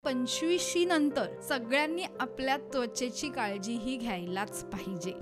25 नंतर सगळ्यांनी आपल्या त्वचेची काळजी ही घ्यायलाच पाहिजे.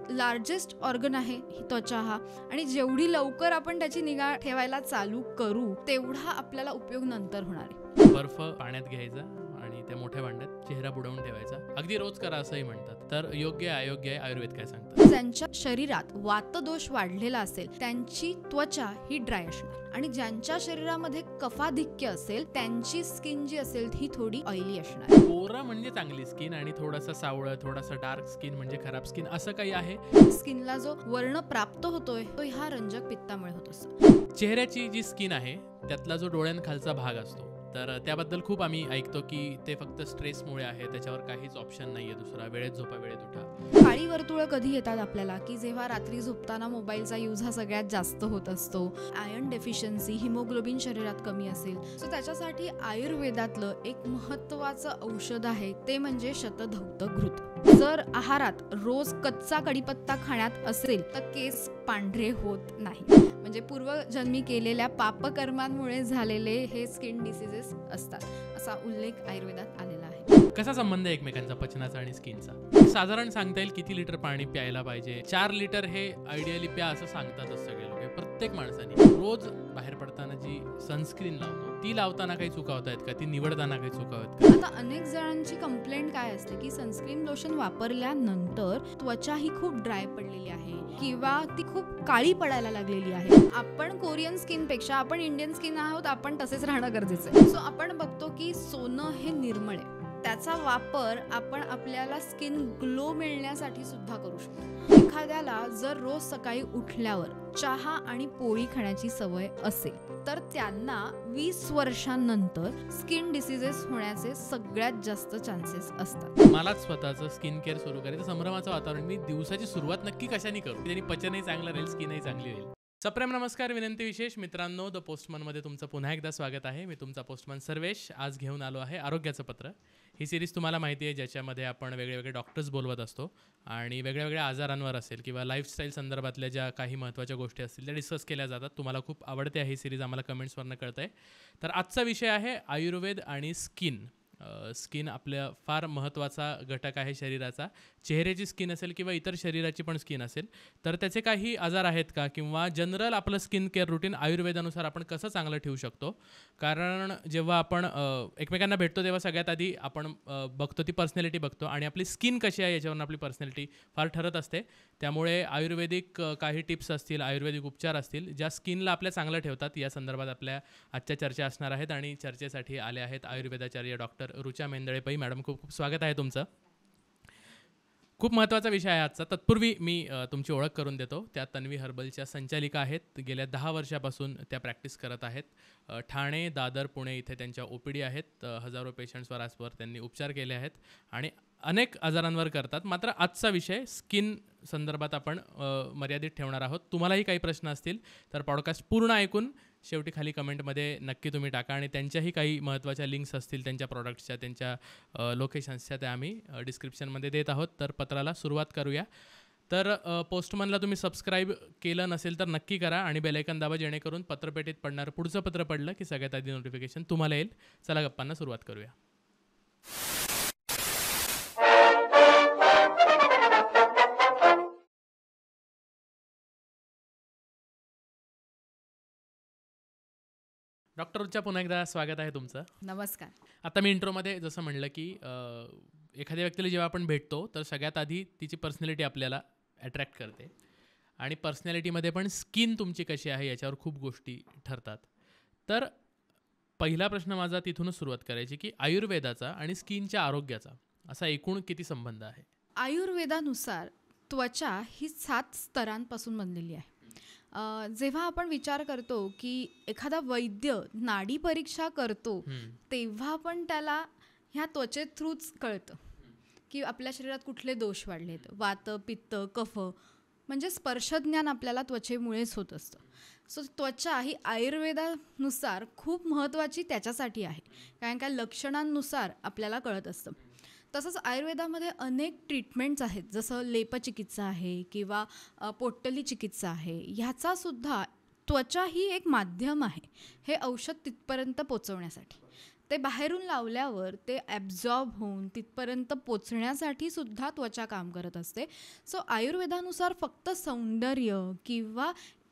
लार्जेस्ट ऑर्गन आहे ही त्वचा हा, आणि जेवढी लवकर आपण त्याची निगा ठेवायला चालू करू तेवढा आपल्याला उपयोग नंतर होणार आहे. बर्फ पाण्यात घ्यायचा आणि त्या मोठ्या भांड्यात चेहरा बुडवून ठेवायचा. अगदी रोज करा असंही म्हणतात. तर योग्य आहे अयोग्य आहे आयुर्वेद काय सांगतात? ज्यांच्या शरीरात वातदोष वाढलेला असेल त्यांची त्वचा ही ड्राय असणार, आणि ज्यांच्या शरीरामध्ये कफाधिक्य असेल त्यांची स्किन जी असेल ही थोडी ऑइली असणार. कोरा म्हणजे चांगली स्किन आणि थोडासा सावळं थोडासा डार्क स्किन म्हणजे खराब स्किन, असं काही आहे? स्किनला जो वर्ण प्राप्त होतोय तो ह्या रंजक पित्तामुळे होत असतो. चेहऱ्याची जी स्किन आहे त्यातला जो डोळ्यांखालचा भाग असतो, तर त्याबद्दल खूप आम्ही ऐकतो की ते फक्त स्ट्रेसमुळे आहे, त्याच्यावर काहीच ऑप्शन नाहीये दुसरा, वेळेत झोपा वेळेत उठा. काळी वर्तुळं कधी येतात आपल्याला की जेव्हा रात्री झोपताना मोबाईलचा यूज हा सगळ्यात जास्त होत असतो. आयर्न डेफिशियन्सी, हिमोग्लोबिन शरीरात कमी असेल, सो त्याच्यासाठी आयुर्वेदातलं एक महत्त्वाचं औषध आहे ते म्हणजे शतधौत घृत. जर आहारात रोज कच्चा कढीपत्ता खाण्यात असेल तर केस पांढरे होत नाही, म्हणजे पूर्वजन्मी केलेल्या पापकर्मांमुळे झालेले हे स्किन डिसीजेस असतात, असा उल्लेख आयुर्वेदात आलेला आहे. कसा संबंध आहे एकमेकांचा पचनाचा आणि स्किनचा? साधारण सांगता येईल किती लिटर पाणी प्यायला पाहिजे? 4 लिटर हे आयडियली प्या असं सांगतातच सगळे लोक. प्रत्येक माणसाने रोज बाहेर पडताना जी सनस्क्रीन लावतो ती लावताना काही चुकावत आहेत का? ती निवडताना काही चुकावत का? आता अनेक जणांची कंप्लेंट काय असते की सनस्क्रीन लोशन वापरल्यानंतर त्वचा ही खूप ड्राय पडलेली आहे किंवा ती खूप काळी पडायला लागलेली आहे. आपण कोरियन स्किन पेक्षा आपण इंडियन स्किन आहोत, आपण तसेच राहणं गरजेचं आहे. सो आपण बघतो की सोनं हे निर्मळ आहे, त्याचा वापर आपण आपल्याला स्किन ग्लो मिळण्यासाठी सुद्धा करू शकतो. एखाद्याला जर रोज सकाळी उठल्यावर चहा आणि पोळी खाण्याची सवय असेल तर त्यांना 20 वर्षांनंतर स्किन डिसीजेस होण्याचे सगळ्यात जास्त चान्सेस असतात. मलाच स्वतःचं स्किन केअर सुरू करायचं संभ्रमाचं वातावरण. मी दिवसाची सुरुवात नक्की कशाने करू त्यांनी पचनही चांगलं राहील, स्किनही चांगली राहील. सप्रेम नमस्कार, विनंती विशेष मित्रांनो, द पोस्टमनमध्ये तुमचं पुन्हा एकदा स्वागत आहे. मी तुमचा पोस्टमन सर्वेश. आज घेऊन आलो आहे आरोग्याचं पत्र. ही सिरीज तुम्हाला माहिती आहे ज्याच्यामध्ये आपण वेगवेगळे डॉक्टर्स बोलवत असतो आणि वेगळ्या आजारांवर असेल किंवा लाईफस्टाईल संदर्भातल्या ज्या काही महत्त्वाच्या गोष्टी असतील त्या डिस्कस केल्या जातात. तुम्हाला खूप आवडते आहे ही सिरीज, आम्हाला कमेंट्सवरनं कळतं आहे. तर आजचा विषय आहे आयुर्वेद आणि स्किन. स्किन आपल्या फार महत्त्वाचा घटक आहे शरीराचा. चेहऱ्याची स्किन असेल किंवा इतर शरीराची पण स्किन असेल तर त्याचे काही आजार आहेत का, किंवा जनरल आपलं स्किन केअर रुटीन आयुर्वेदानुसार आपण कसं चांगलं ठेवू शकतो. कारण जेव्हा आपण एकमेकांना भेटतो तेव्हा सगळ्यात आधी आपण बघतो ती पर्सनॅलिटी बघतो, आणि आपली स्किन कशी आहे याच्यावरून आपली पर्सनॅलिटी फार ठरत असते. त्यामुळे आयुर्वेदिक काही टिप्स असतील, आयुर्वेदिक उपचार असतील ज्या स्किनला आपल्या चांगलं ठेवतात, या संदर्भात आपल्या आजच्या चर्चा असणार आहेत. आणि चर्चेसाठी आले आहेत आयुर्वेदाचार्य डॉक्टर ऋचा मेंदळे पै. मॅडम, खूप खूप स्वागत आहे तुमचं. खूप महत्त्वाचा विषय आहे आजचा. तत्पूर्वी मी तुमची ओळख करून देतो. त्या तन्वी हर्बलच्या संचालिका आहेत. गेल्या 10 वर्षापासून त्या प्रॅक्टिस करत आहेत. ठाणे, दादर, पुणे इथे त्यांच्या OPD आहेत. हजारो पेशंट्सवर आजवर त्यांनी उपचार केले आहेत आणि अनेक आजारांवर करतात. मात्र आजचा विषय स्किन संदर्भात आपण मर्यादित ठेवणार आहोत. तुम्हालाही काही प्रश्न असतील तर पॉडकास्ट पूर्ण ऐकून शेवटी खाली कमेंटमध्ये नक्की तुम्ही टाका, आणि त्यांच्याही काही महत्त्वाच्या लिंक्स असतील त्यांच्या प्रॉडक्ट्सच्या, त्यांच्या लोकेशन्सच्या, त्या आम्ही डिस्क्रिप्शनमध्ये देत आहोत. तर पत्राला सुरुवात करूया. तर पोस्टमनला तुम्ही सबस्क्राईब केलं नसेल तर नक्की करा आणि बेलायकन दाबा, जेणेकरून पत्रपेटीत पडणार पुढचं पत्र पडलं की सगळ्यात आधी नोटिफिकेशन तुम्हाला येईल. चला गप्पांना सुरुवात करूया. डॉक्टर ऋचा, पुन्हा एकदा स्वागत आहे तुमचं. नमस्कार. आता मी इंट्रोमध्ये जसं म्हणलं की एखाद्या व्यक्तीला जेव्हा आपण भेटतो तर सगळ्यात आधी तिची पर्सनॅलिटी आपल्याला अट्रॅक्ट करते, आणि पर्सनॅलिटीमध्ये पण स्किन तुमची कशी आहे याच्यावर खूप गोष्टी ठरतात. तर पहिला प्रश्न माझा तिथूनच सुरुवात करायची की आयुर्वेदाचा आणि स्किनच्या आरोग्याचा असा एकूण किती संबंध आहे? आयुर्वेदानुसार त्वचा ही 7 स्तरांपासून बनलेली आहे. जेव्हा आपण विचार करतो की एखादा वैद्य नाडी परीक्षा करतो तेव्हा पण त्याला ह्या त्वचे थ्रूच कळतं की आपल्या शरीरात कुठले दोष वाढलेत. वात, पित्त, कफ, म्हणजे स्पर्शज्ञान आपल्याला त्वचेमुळेच होत असतं. सो त्वचा ही आयुर्वेदानुसार खूप महत्त्वाची त्याच्यासाठी आहे, कारण का लक्षणांनुसार आपल्याला कळत असतं. तसंच आयुर्वेदामध्ये अनेक ट्रीटमेंट्स आहेत, जसं लेपचिकित्सा आहे किंवा पोट्टली चिकित्सा आहे. ह्याचासुद्धा त्वचा ही एक माध्यम आहे हे औषध तिथपर्यंत पोचवण्यासाठी. ते बाहेरून लावल्यावर ते ॲब्झॉर्ब होऊन तिथपर्यंत पोचण्यासाठी सुद्धा त्वचा काम करत असते. सो आयुर्वेदानुसार फक्त सौंदर्य किंवा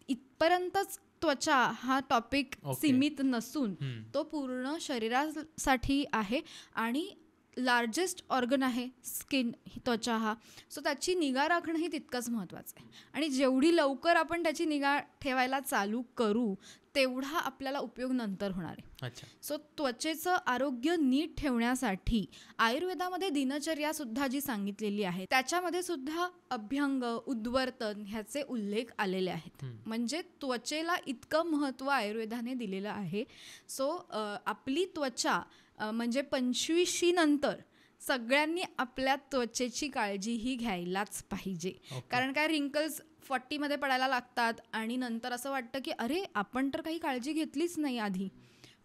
इथपर्यंतच त्वचा हा टॉपिक सीमित नसून तो पूर्ण शरीरासाठी आहे आणि लार्जेस्ट ऑर्गन आहे स्किन, त्वचा हा. सो त्याची निगा राखणंही तितकंच महत्त्वाचं आहे आणि जेवढी लवकर आपण त्याची निगा ठेवायला चालू करू तेवढा आपल्याला उपयोग नंतर होणार आहे. सो त्वचेचं आरोग्य नीट ठेवण्यासाठी आयुर्वेदामध्ये दिनचर्यासुद्धा जी सांगितलेली आहे त्याच्यामध्ये सुद्धा अभ्यंग, उद्वर्तन ह्याचे उल्लेख आलेले आहेत. म्हणजे त्वचेला इतकं महत्त्व आयुर्वेदाने दिलेलं आहे. सो आपली त्वचा म्हणजे 25शी नंतर सगळ्यांनी आपल्या त्वचेची काळजी ही घ्यायलाच पाहिजे. कारण काय रिंकल्स 40मध्ये पडायला लागतात आणि नंतर असं वाटतं की अरे आपण तर काही काळजी घेतलीच नाही आधी,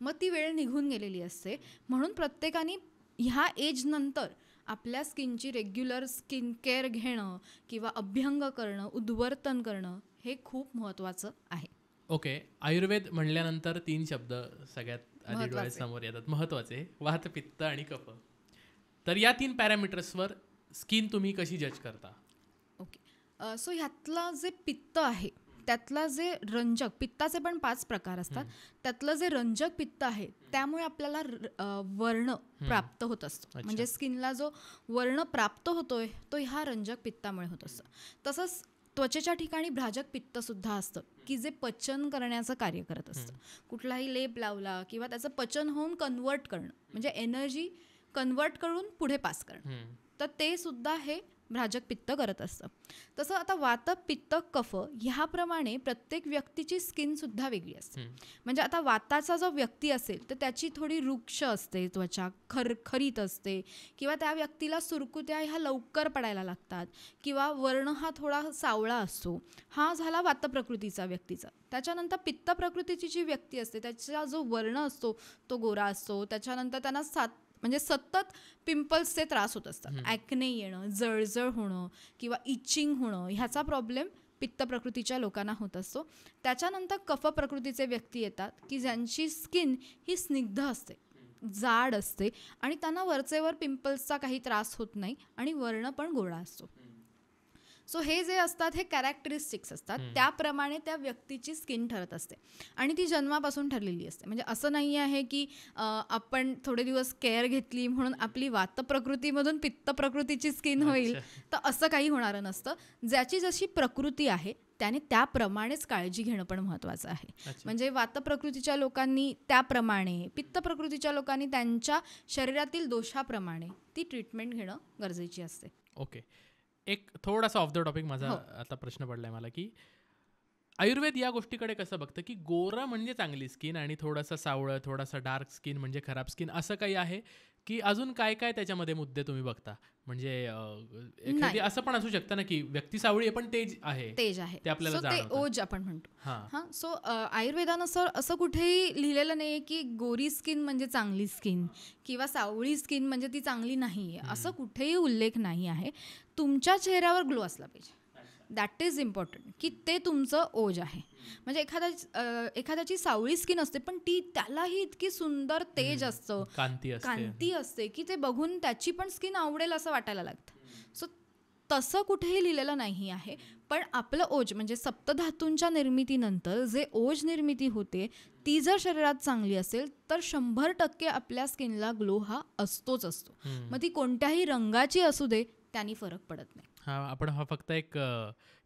मग ती वेळ निघून गेलेली असते. म्हणून प्रत्येकाने ह्या एजनंतर आपल्या स्किनची रेग्युलर स्किन केअर घेणं किंवा अभ्यंग करणं, उद्वर्तन करणं हे खूप महत्त्वाचं आहे. ओके, आयुर्वेद म्हणल्यानंतर 3 शब्द सगळ्यात आधी डोळ्यासमोर येतात महत्त्वाचे, वात, पित्त आणि कफ. तर या 3 पॅरामीटर्सवर स्किन तुम्ही कशी जज करता? ओके, सो ह्यातला जे पित्त आहे त्यातला जे रंजक, पित्ताचे पण 5 प्रकार असतात, त्यातलं जे रंजक पित्त आहे त्यामुळे आपल्याला वर्ण प्राप्त होत असतो. म्हणजे स्किनला जो वर्ण प्राप्त होतोय तो ह्या रंजक पित्तामुळे होत असतं. तसंच त्वचेच्या ठिकाणी भ्राजक पित्तसुद्धा असतं की जे पचन करण्याचं कार्य करत असतं. कुठलाही लेप लावला किंवा त्याचं पचन होऊन कन्वर्ट करणं, म्हणजे एनर्जी कन्वर्ट करून पुढे पास करणं, तर ते सुद्धा हे भ्राजक पित्त करत असतं. तसं आता वात, पित्त, कफ ह्याप्रमाणे प्रत्येक व्यक्तीची स्किनसुद्धा वेगळी असते. म्हणजे आता वाताचा जो व्यक्ती असेल तर त्याची थोडी रुक्ष असते त्वचा, खरखरीत असते किंवा त्या व्यक्तीला सुरकुत्या ह्या लवकर पडायला लागतात किंवा वर्ण हा थोडा सावळा असतो. हा झाला वात प्रकृतीचा व्यक्तीचा. त्याच्यानंतर पित्त प्रकृतीची जी व्यक्ती असते त्याचा जो वर्ण असतो तो गोरा असतो. त्याच्यानंतर त्यांना म्हणजे सतत पिंपल्सचे त्रास होत असतात, ॲक्ने येणं, जळजळ होणं किंवा इचिंग होणं ह्याचा प्रॉब्लेम पित्त प्रकृतीच्या लोकांना होत असतो. त्याच्यानंतर कफ प्रकृतीचे व्यक्ती येतात की ज्यांची स्किन ही स्निग्ध असते, जाड असते आणि त्यांना वरचेवर पिंपल्सचा काही त्रास होत नाही आणि वर्ण पण गोळा असतो. सो हे जे असतात हे कॅरेक्टरिस्टिक्स असतात, त्याप्रमाणे त्या व्यक्तीची स्किन ठरत असते आणि ती जन्मापासून ठरलेली असते. म्हणजे असं नाही आहे की आपण थोडे दिवस केअर घेतली म्हणून आपली वात प्रकृतीमधून पित्त प्रकृतीची स्किन होईल, तर असं काही होणारं नसतं. ज्याची जशी प्रकृती आहे त्याने त्याप्रमाणेच काळजी घेणं पण महत्त्वाचं आहे. म्हणजे वात प्रकृतीच्या लोकांनी त्याप्रमाणे, पित्त प्रकृतीच्या लोकांनी त्यांच्या शरीरातील दोषाप्रमाणे ती ट्रीटमेंट घेणं गरजेची असते. ओके, एक थोडासा ऑफ द टॉपिक माझा आता प्रश्न पडलाय मला की आयुर्वेद या गोष्टीकडे कसं बघतं की गोरा म्हणजे चांगली स्किन आणि थोडासा सावळं, थोडासा डार्क स्किन म्हणजे खराब स्किन, असं काही आहे की अजून काय काय त्याच्यामध्ये मुद्दे तुम्ही बघता? म्हणजे एखादी असं पण असू शकतं ना की व्यक्ती सावळी आहे पण तेज आहे, ते आपल्याला जाणवतं, ओज आपण म्हणतो. हां, सो आयुर्वेदानुसार असं कुठेही लिहिलेलं नाही आहे की गोरी स्किन म्हणजे चांगली स्किन किंवा सावळी स्किन म्हणजे ती चांगली नाही आहे, असं कुठेही उल्लेख नाही आहे. तुमच्या चेहऱ्यावर ग्लो असला पाहिजे, दॅट इज इम्पॉर्टंट, की ते तुमचं ओज आहे. म्हणजे एखाद्याची सावळी स्किन असते पण त्यालाही इतकी सुंदर तेज असतं, कांती असते की ते बघून त्याची पण स्किन आवडेल असं वाटायला लागतं. सो तसं कुठेही लिहिलेलं नाही आहे. पण आपलं ओज म्हणजे सप्तधातूंच्या निर्मितीनंतर जे ओज निर्मिती होते ती जर शरीरात चांगली असेल तर 100% आपल्या स्किनला ग्लो हा असतोच असतो. मग ती कोणत्याही रंगाची असू दे त्यांनी फरक पडत नाही. आपण फक्त एक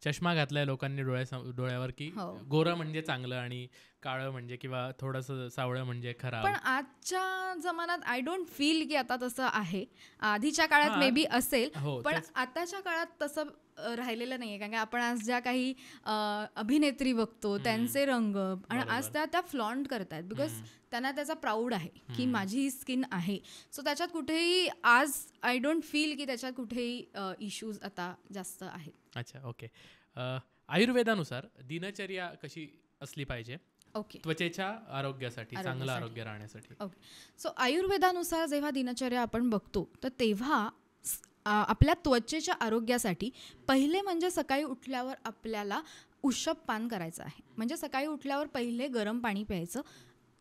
चष्मा घातलाय लोकांनी डोळ्यावर की गोरं म्हणजे चांगलं आणि काळं म्हणजे किंवा थोडंसं सावळं म्हणजे खराब. पण आजच्या जमान्यात आय डोंट फील की आता तसं आहे. आधीच्या काळात मे बी असेल, पण आताच्या काळात तसं राहिलेलं नाहीये. कारण की आपण आज ज्या काही अभिनेत्री बघतो त्यांचे रंग आणि आज त्या फ्लॉन्ट करतायत बिकॉज त्यांना त्याचा प्राऊड आहे की माझी ही स्किन आहे. सो त्याच्यात कुठेही आज आय डोंट फील की त्याच्यात कुठेही इश्यूज आता जास्त आहेत. अच्छा, ओके. आयुर्वेदानुसार दिनचर्या कशी असली पाहिजे त्वचेच्या आरोग्यासाठी, चांगलं आरोग्य राहण्यासाठी? ओके, सो आयुर्वेदानुसार जेव्हा दिनचर्या आपण बघतो तर तेव्हा आपल्या त्वचेच्या आरोग्यासाठी पहिले म्हणजे सकाळी उठल्यावर आपल्याला उष्णपान करायचं आहे. म्हणजे सकाळी उठल्यावर पहिले गरम पाणी प्यायचं.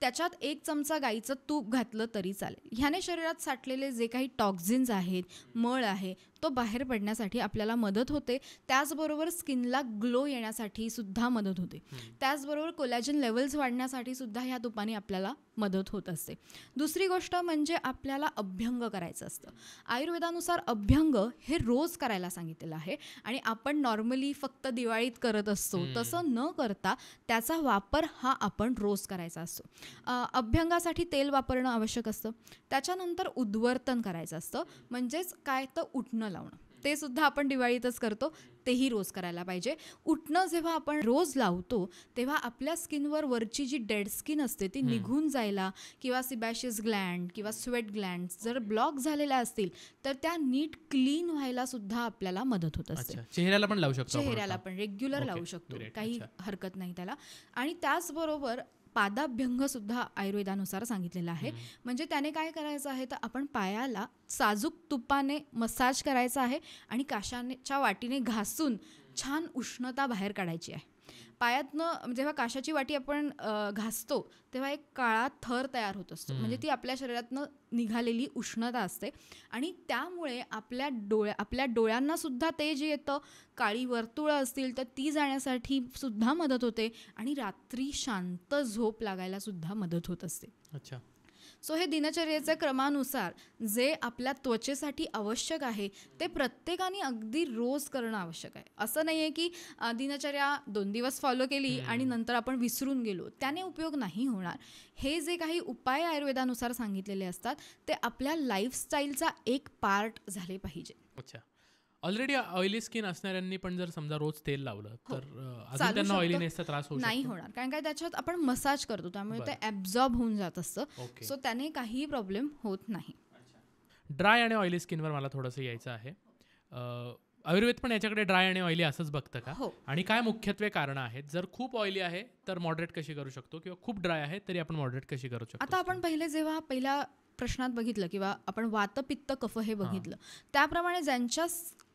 त्याच्यात 1 चमचा गाईचं तूप घातलं तरी चालेल. ह्याने शरीरात साठलेले जे काही टॉक्झिन्स आहेत, मळ आहे, तो बाहेर पडण्यासाठी आपल्याला मदत होते. त्याचबरोबर स्किनला ग्लो येण्यासाठी सुद्धा मदत होते. त्याचबरोबर कोलॅजन लेवल्स वाढण्यासाठी सुद्धा ह्या तुपाने आपल्याला मदत होत असते. दुसरी गोष्ट म्हणजे आपल्याला अभ्यंग करायचं असतं. आयुर्वेदानुसार अभ्यंग हे रोज करायला सांगितलेलं आहे आणि आपण नॉर्मली फक्त दिवाळीत करत असतो तसं न करता त्याचा वापर हा आपण रोज करायचा असतो. अभ्यंगासाठी तेल वापरणं आवश्यक असतं. त्याच्यानंतर उद्वर्तन करायचं असतं, म्हणजेच काय तर उठणं लावणं. ते सुद्धा आपण दिवाळीतच करतो, तेही रोज करायला पाहिजे. उठणं जेव्हा आपण रोज लावतो तेव्हा आपल्या स्किनवर वरची जी डेड स्किन असते ती निघून जायला किंवा सिबॅशियस ग्लँड किंवा स्वेट ग्लँड जर ब्लॉक झालेल्या असतील तर त्या नीट क्लीन व्हायला सुद्धा आपल्याला मदत होत असते. चेहऱ्याला पण लावू शकतो, चेहऱ्याला पण रेग्युलर लावू शकतो, काही हरकत नाही त्याला. आणि त्याचबरोबर पादाभ्यंग सुद्धा आयुर्वेदानुसार सांगितलेलं आहे. म्हणजे त्याने काय करायचं आहे तर आपण पायाला साजूक तुपाने मसाज करायचा आहे आणि काशाच्या वाटीने घासून छान उष्णता बाहेर काढायची आहे. पायातनं जेव्हा काशाची वाटी आपण घासतो तेव्हा एक काळा थर तयार होत असतो, म्हणजे ती आपल्या शरीरातनं निघालेली उष्णता असते आणि त्यामुळे आपल्या डोळ्यांना सुद्धा ते जे येतं, काळी वर्तुळं असतील तर ती जाण्यासाठी सुद्धा मदत होते आणि रात्री शांत झोप लागायला सुद्धा मदत होत असते. अच्छा. सो हे दिनचर्येच्या क्रमानुसार जे आपल्या त्वचेसाठी आवश्यक आहे ते प्रत्येकाने अगदी रोज करणं आवश्यक आहे. असं नाही आहे की दिनचर्या 2 दिवस फॉलो केली आणि नंतर आपण विसरून गेलो, त्याने उपयोग नाही होणार. हे जे काही उपाय आयुर्वेदानुसार सांगितलेले असतात ते आपल्या लाईफस्टाईलचा एक पार्ट झाले पाहिजे. अच्छा. ऑलरेडी ऑइली स्किन असणाऱ्यांनी पण जर समजा रोज तेल लावलं तर अजून त्यांना ऑइलीनेसचा त्रास होऊ नाही होणार, कारण काय त्याच्यात आपण मसाज करतो त्यामुळे ते ॲब्झॉर्ब होऊन जात असतं. सो त्याने काही प्रॉब्लेम होत नाही. ड्राय आणि ऑइली स्किनवर मला थोडंसं यायचं आहे. आयुर्वेद पण याच्याकडे ड्राय आणि ऑइली असंच बघतं का? आणि काय मुख्यत्वे कारणं आहेत? जर खूप ऑइली आहे तर मॉडरेट कशी करू शकतो किंवा खूप ड्राय आहे तरी आपण मॉडरेट कशी करू शकतो? आता आपण पहिल्या प्रश्नात बघितलं किंवा आपण वातपित्त कफ हे बघितलं, त्याप्रमाणे ज्यांच्या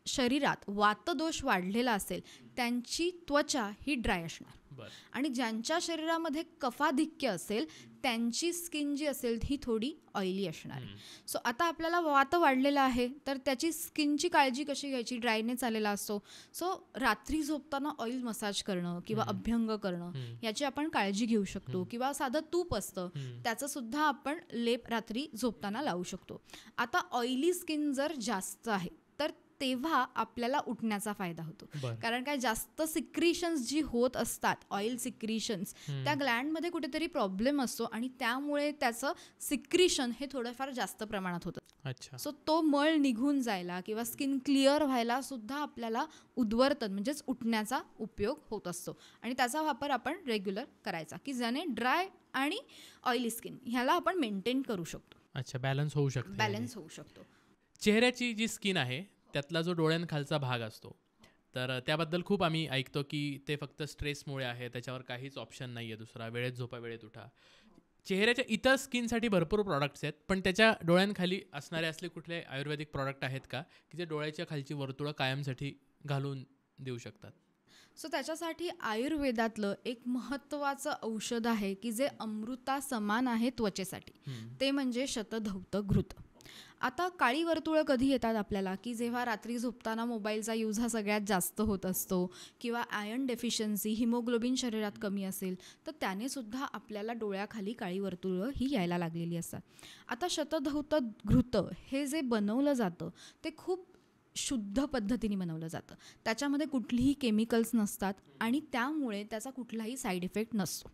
शरीरात वातदोष वाढलेला असेल त्यांची त्वचा ही ड्राय असणार आणि ज्यांच्या शरीरामध्ये कफाधिक्य असेल त्यांची स्किन जी असेल ही थोडी ऑइली असणार. सो आता आपल्याला वात वाढलेला आहे तर त्याची स्किनची काळजी कशी घ्यायची? ड्रायनेस आलेला असतो, सो रात्री झोपताना ऑइल मसाज करणं किंवा अभ्यंग करणं याची आपण काळजी घेऊ शकतो. किंवा साधं तूप असतं त्याचं सुद्धा आपण लेप रात्री झोपताना लावू शकतो. आता ऑइली स्किन जर जास्त आहे तर तेव्हा आपल्याला उठण्याचा फायदा होतो, कारण काय जास्त सिक्रिशन्स जी होत असतात, ऑइल सिक्रिशन्स, त्या ग्लँडमध्ये कुठेतरी प्रॉब्लेम असतो आणि त्यामुळे त्याचं सिक्रिशन हे थोडंफार जास्त प्रमाणात होतं. अच्छा. सो तो मळ निघून जायला किंवा स्किन क्लिअर व्हायला सुद्धा आपल्याला उद्वर्तन म्हणजेच उठण्याचा उपयोग होत असतो आणि त्याचा वापर आपण रेग्युलर करायचा की ज्याने ड्राय आणि ऑइली स्किन ह्याला आपण मेंटेन करू शकतो. अच्छा, बॅलन्स होऊ शकतो. चेहऱ्याची जी स्किन आहे त्यातला जो डोळ्यांखालचा भाग असतो तर त्याबद्दल खूप आम्ही ऐकतो की ते फक्त स्ट्रेसमुळे आहे, त्याच्यावर काहीच ऑप्शन नाही आहे दुसरा, वेळेत झोपा वेळेत उठा. चेहऱ्याच्या इतर स्किनसाठी भरपूर प्रॉडक्ट्स आहेत, पण त्याच्या डोळ्यांखाली असले कुठले आयुर्वेदिक प्रॉडक्ट आहेत का की जे डोळ्याच्या खालची वर्तुळं कायमसाठी घालून देऊ शकतात? सो त्याच्यासाठी आयुर्वेदातलं एक महत्त्वाचं औषध आहे की जे अमृता समान आहे त्वचेसाठी, ते म्हणजे शतधौत घृत. आता काळी वर्तुळं कधी येतात आपल्याला की जेव्हा रात्री झोपताना मोबाईलचा यूज हा सगळ्यात जास्त होत असतो किंवा आयर्न डेफिशियन्सी, हिमोग्लोबिन शरीरात कमी असेल तर त्याने सुद्धा आपल्याला डोळ्याखाली काळी वर्तुळं ही यायला लागलेली असतात. आता शतधौत घृत हे जे बनवलं जातं ते खूप शुद्ध पद्धतीने बनवलं जातं, त्याच्यामध्ये कुठलीही केमिकल्स नसतात आणि त्यामुळे त्याचा कुठलाही साईड इफेक्ट नसतो.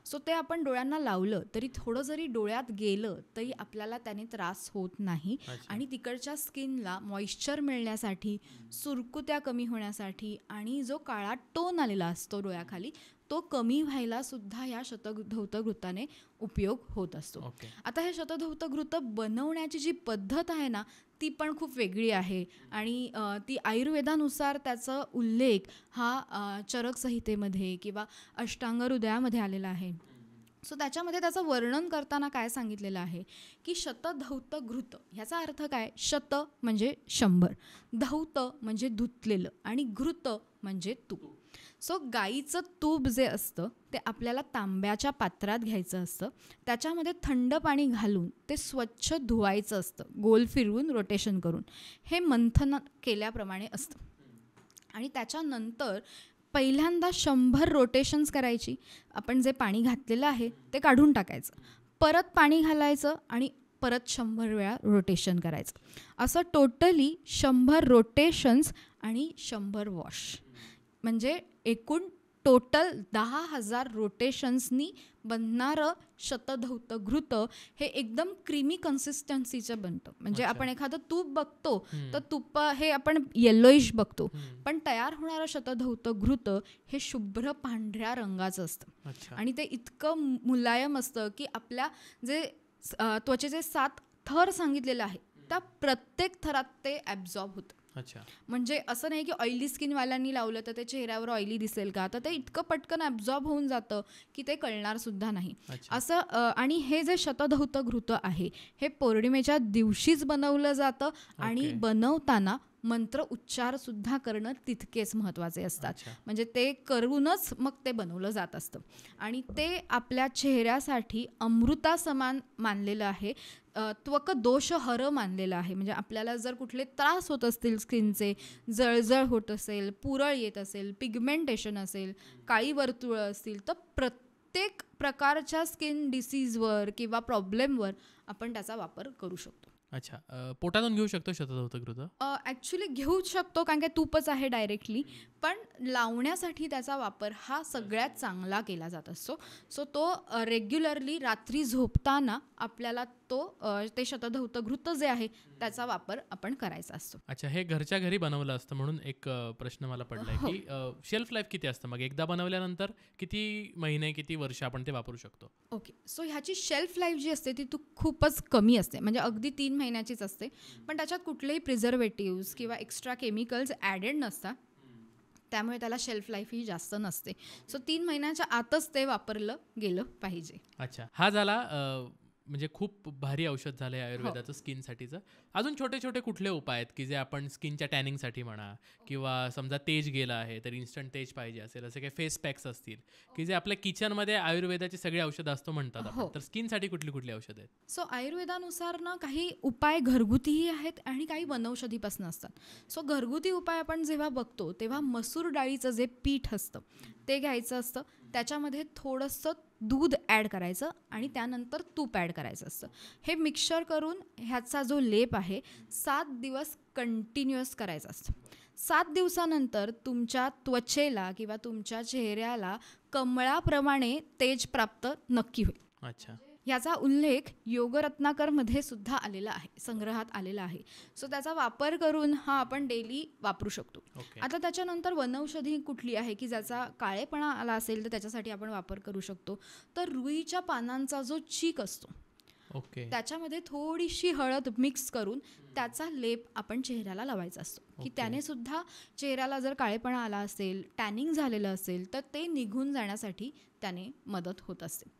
सो ते आपण डोळ्यांना लावलं तरी थोडं जरी डोळ्यात गेलं तरी आपल्याला त्याने त्रास होत नाही आणि तिकडच्या स्किनला मॉइश्चर मिळण्यासाठी, सुरकुत्या कमी होण्यासाठी आणि जो काळा टोन आलेला असतो डोळ्याखाली तो कमी व्हायला सुद्धा या शतधौत घृताने उपयोग होत असतो. आता हे शतधौत घृत बनवण्याची जी पद्धत आहे ना ती पण खूप वेगळी आहे आणि ती आयुर्वेदानुसार त्याचा उल्लेख हा चरक संहितेमध्ये किंवा अष्टांग हृदयामध्ये आलेला आहे. सो त्याच्यामध्ये त्याचं वर्णन करताना काय सांगितलेलं आहे की शतधौत घृत ह्याचा अर्थ काय? शत म्हणजे 100, धौत म्हणजे धुतलेलं आणि घृत म्हणजे तूप. सो गाईचं तूप जे असतं ते आपल्याला तांब्याच्या पात्रात घ्यायचं असतं. त्याच्यामध्ये थंड पाणी घालून ते स्वच्छ धुवायचं असतं, गोल फिरवून रोटेशन करून. हे मंथन केल्याप्रमाणे असतं. आणि त्याच्यानंतर पहिल्यांदा 100 रोटेशन्स करायची. आपण जे पाणी घातलेलं आहे ते काढून टाकायचं, परत पाणी घालायचं आणि परत 100 वेळा रोटेशन करायचं. असं टोटली 100 रोटेशन्स आणि 100 वॉश, म्हणजे एकूण टोटल 10,000 रोटेशन्सनी बनणारं शतधौत घृत हे एकदम क्रीमी कन्सिस्टन्सीचं बनतं. म्हणजे आपण एखादं तूप बघतो तर तूप हे आपण येलोइश बघतो, पण तयार होणारं शतधौत घृत हे शुभ्र पांढऱ्या रंगाचं असतं. आणि ते इतकं मुलायम असतं की आपल्या जे त्वचेचे 7 थर सांगितलेले आहे त्या प्रत्येक थरात ते ॲब्झॉर्ब होतं. म्हणजे असं नाही की ऑइली स्किनवाल्यांनी लावलं तर ते चेहऱ्यावर ऑइली दिसेल का, तर ते इतकं पटकन ॲब्झॉर्ब होऊन जातं की ते कळणार सुद्धा नाही असं. आणि हे जे शतधौत घृत आहे हे पौर्णिमेच्या दिवशीच बनवलं जातं. आणि बनवताना मंत्र उच्चार सुद्धा करणं तितकेच महत्त्वाचे असतात. म्हणजे ते करूनच मग ते बनवलं जात असतं. आणि ते आपल्या चेहऱ्यासाठी अमृता समान मानलेलं आहे, त्वक दोष हर मानलेलं आहे. म्हणजे आपल्याला जर कुठले त्रास होत असतील स्किनचे, जळजळ होत असेल, पुरळ येत असेल, पिगमेंटेशन असेल, काळी वर्तुळं असतील, तर प्रत्येक प्रकारच्या स्किन डिसीजवर किंवा प्रॉब्लेमवर आपण त्याचा वापर करू शकतो. अच्छा, पोटातून घेऊ शकतो शतधौत घृत? ॲक्च्युली घेऊ शकतो, कारण की तूपच आहे डायरेक्टली, पण लावण्यासाठी त्याचा वापर हा सगळ्यात चांगला केला जात असतो. सो तो रेग्युलरली रात्री झोपताना आपल्याला ते शतधौत घृत जे आहे त्याचा वापर आपण करायचा असतो. अच्छा, हे घरच्या घरी बनवलं असतं म्हणून एक प्रश्न मला पडलाय की शेल्फ लाईफ किती असतं मग एकदा बनवल्यानंतर? किती महिने किती वर्ष आपण ते वापरू शकतो? ओके, सो ह्याची शेल्फ लाईफ जी असते ती खूपच कमी असते, म्हणजे अगदी 3 महिन्याचीच असते. पण त्याच्यात कुठलेही प्रिझर्वेटिव्स किंवा एक्स्ट्रा केमिकल्स ॲडेड नसतात, त्यामुळे त्याला शेल्फ लाईफ ही जास्त नसते. सो 3 महिन्याच्या आतच ते वापरलं गेलं पाहिजे. अच्छा, हा झाला म्हणजे खूप भारी औषध झालं आहे आयुर्वेदाचं स्किनसाठीचं. अजून छोटे छोटे कुठले उपाय आहेत की जे आपण स्किनच्या टॅनिंगसाठी म्हणा, किंवा समजा तेज गेला आहे तर इन्स्टंट तेज पाहिजे असेल, असे काही फेस पॅक्स असतील की जे आपल्या किचनमध्ये आयुर्वेदाची सगळी औषधं असतो म्हणतात आपण, तर स्किनसाठी कुठली कुठली औषधं आहेत? सो आयुर्वेदानुसार ना काही उपाय घरगुतीही आहेत आणि काही वनौषधीपासून असतात. सो घरगुती उपाय आपण जेव्हा बघतो तेव्हा मसूर डाळीचं जे पीठ असतं ते घ्यायचं असतं, त्याच्यामध्ये थोडंसं दूध ॲड करायचं आणि त्यानंतर तूप ॲड करायचं असतं. हे मिक्सचर करून ह्याचा जो लेप आहे 7 दिवस कंटिन्युअस करायचा असतो. 7 दिवसानंतर तुमच्या त्वचेला किंवा तुमच्या चेहऱ्याला कमळाप्रमाणे तेज प्राप्त नक्की होईल. अच्छा, याचा उल्लेख योगरत्नाकरमध्ये सुद्धा आलेला आहे, संग्रहात आलेला आहे. सो त्याचा वापर करून हा आपण डेली वापरू शकतो. आता त्याच्यानंतर वनौषधी कुठली आहे की ज्याचा काळेपणा आला असेल तर त्याच्यासाठी आपण वापर करू शकतो, तर रुईच्या पानांचा जो चीक असतो त्याच्यामध्ये थोडीशी हळद मिक्स करून त्याचा लेप आपण चेहऱ्याला लावायचा असतो की त्याने सुद्धा चेहऱ्याला जर काळेपणा आला असेल, टॅनिंग झालेलं असेल तर ते निघून जाण्यासाठी त्याने मदत होत असते.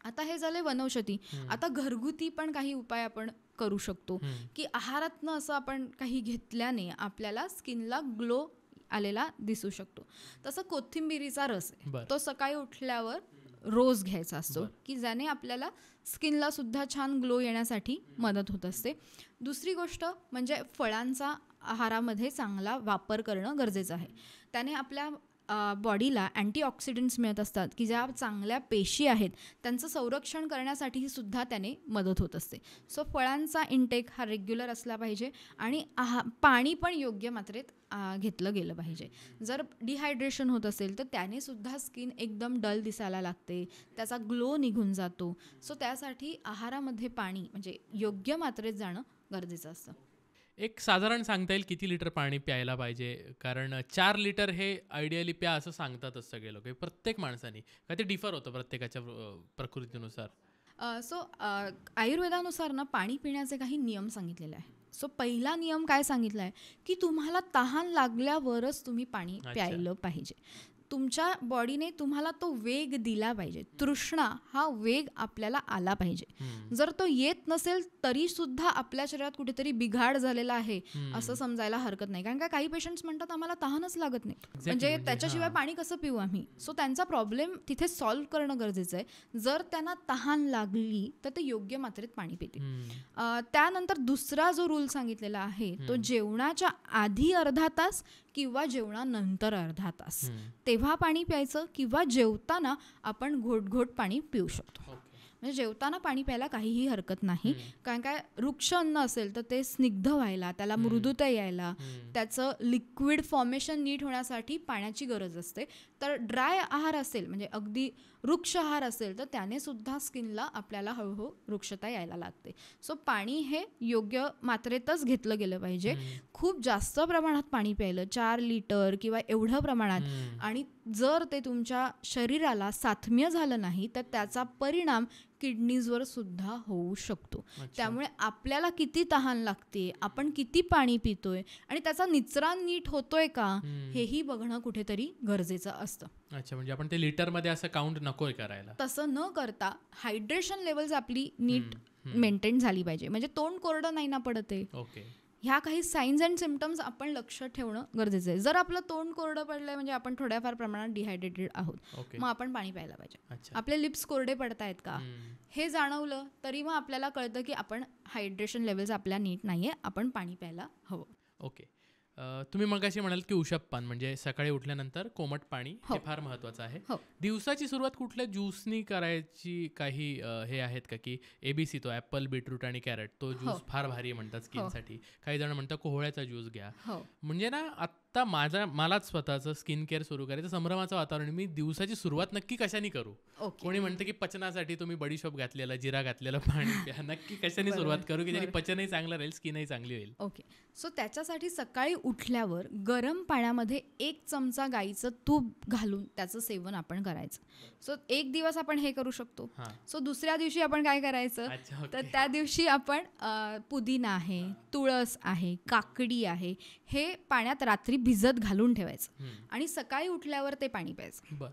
आता हे झाले वनौषधी. आता घरगुती पण काही उपाय आपण करू शकतो की आहारातनं असं आपण काही घेतल्याने आपल्याला स्किनला ग्लो आलेला दिसू शकतो. तसं कोथिंबिरीचा रस आहे, तो सकाळी उठल्यावर रोज घ्यायचा असतो की ज्याने आपल्याला स्किनला सुद्धा छान ग्लो येण्यासाठी मदत होत असते. दुसरी गोष्ट म्हणजे फळांचा आहारामध्ये चांगला वापर करणं गरजेचं आहे. त्याने आपल्या बॉडीला अँटीऑक्सिडंट्स मिळत असतात की ज्या चांगल्या पेशी आहेत त्यांचं संरक्षण करण्यासाठी सुद्धा त्याने मदत होत असते. सो फळांचा इंटेक हा रेग्युलर असला पाहिजे आणि पाणी पण योग्य मात्रेत घेतलं गेलं पाहिजे. जर डिहायड्रेशन होत असेल तर त्याने सुद्धा स्किन एकदम डल दिसायला लागते, त्याचा ग्लो निघून जातो. सो त्यासाठी आहारामध्ये पाणी म्हणजे योग्य मात्रेत जाणं गरजेचं असतं. एक साधारण सांगता येईल किती लिटर पाणी प्यायला पाहिजे? कारण 4 लिटर हे आयडियली प्या असं सांगतातच सगळे लोक, प्रत्येक माणसाने, का ते डिफर होतं प्रत्येकाच्या प्रकृतीनुसार. सो आयुर्वेदानुसार ना पाणी पिण्याचे काही नियम सांगितलेले आहे. सो पहिला नियम काय सांगितला आहे की तुम्हाला तहान लागल्यावरच तुम्ही पाणी प्यायलं पाहिजे. तुमच्या बॉडीने तुम्हाला तो वेग दिला पाहिजे. तृष्णा हा वेग आपल्याला आला पाहिजे. जर तो येत नसेल तरी सुद्धा आपल्या शरीरात कुठेतरी बिघाड झालेला आहे असं समजायला हरकत नाही. कारण का काही पेशंट्स म्हणतात आम्हाला तहानच लागत नाही, म्हणजे त्याच्याशिवाय पाणी कसं पिऊ आम्ही. सो त्यांचा प्रॉब्लेम तिथे सॉल्व्ह करणं गरजेचं आहे. जर त्यांना तहान लागली तर ते योग्य मात्रेत पाणी पितील. त्यानंतर दुसरा जो रूल सांगितलेला आहे तो जेवणाच्या आधी अर्धा तास किंवा जेवणानंतर अर्धा तास तेव्हा पाणी प्यायचं, किंवा जेवताना आपण घोट पाणी पिऊ शकतो. म्हणजे जेवताना पाणी प्यायला काहीही हरकत नाही. कारण काय वृक्ष अन्न असेल तर ते स्निग्ध व्हायला, त्याला मृदुता यायला, त्याचं लिक्विड फॉर्मेशन नीट होण्यासाठी पाण्याची गरज असते. तर ड्राय आहार असेल म्हणजे अगदी वृक्ष आहार असेल तर त्याने सुद्धा स्किनला आपल्याला हळूहळू वृक्षता यायला लागते. सो पाणी हे योग्य मात्रेतच घेतलं गेलं पाहिजे. खूप जास्त प्रमाणात पाणी प्यायलं, 4 लिटर किंवा एवढं प्रमाणात, आणि जर ते तुमच्या शरीराला साथम्य झालं नाही तर त्याचा परिणाम किडनीजवर सुद्धा होऊ शकतो. त्यामुळे आपल्याला किती तहान लागते, आपण किती पाणी पितोय आणि त्याचा निचरा नीट होतोय का हेही बघणं कुठेतरी गरजेचं असतं. अच्छा, म्हणजे आपण ते लिटरमध्ये असं काउंट नकोय करायला. तसं न करता हायड्रेशन लेवल्स आपली नीट मेंटेन झाली पाहिजे. म्हणजे तोंड कोरडं नाही ना पडत आहे. ओके, ह्या काही साईन्स अँड सिम्पटम्स आपण लक्ष ठेवणं गरजेचं आहे. जर आपलं तोंड कोरडं पडलंय म्हणजे आपण थोड्याफार प्रमाणात डिहायड्रेटेड आहोत, मग आपण पाणी प्यायला पाहिजे. आपले लिप्स कोरडे पडतायत का हे जाणवलं तरी मग आपल्याला कळतं की आपण हायड्रेशन लेवल्स आपल्या नीट नाहीये, आपण पाणी प्यायला हवं. ओके, तुम्ही मगाशी म्हणाल की उषप-पान म्हणजे सकाळी उठल्यानंतर कोमट पाणी हे फार महत्वाचं आहे. दिवसाची सुरुवात कुठल्या ज्यूसनी करायची काही हे आहेत का, की ABC तो ऍपल, बीटरूट आणि कॅरेट तो ज्यूस फार भारी म्हणतात स्किनसाठी. काही जण म्हणतात कोहळ्याचा ज्यूस घ्या. म्हणजे ना आता मलाच स्वतःचं स्किन केअर सुरू करायचं, संभ्रमाचं वातावरण. मी दिवसाची सुरुवात नक्की कशाने करू? कोणी म्हणतं की पचनासाठी तुम्ही बडीशोप घातलेला, जिरा घातलेला पाणी प्या. नक्की कशाने सुरुवात करू की ज्याने पचनही चांगलं राहील, स्किनही चांगली होईल? ओके, सो त्याच्यासाठी सकाळी उठल्यावर गरम पाण्यामध्ये 1 चमचा गाईचं तूप घालून त्याचं सेवन आपण करायचं. सो एक दिवस आपण हे करू शकतो. सो दुसऱ्या दिवशी आपण काय करायचं तर त्या दिवशी आपण पुदिना आहे, तुळस आहे, काकडी आहे, हे पाण्यात रात्री भिजत घालून ठेवायचं आणि सकाळी उठल्यावर ते पाणी प्यायचं.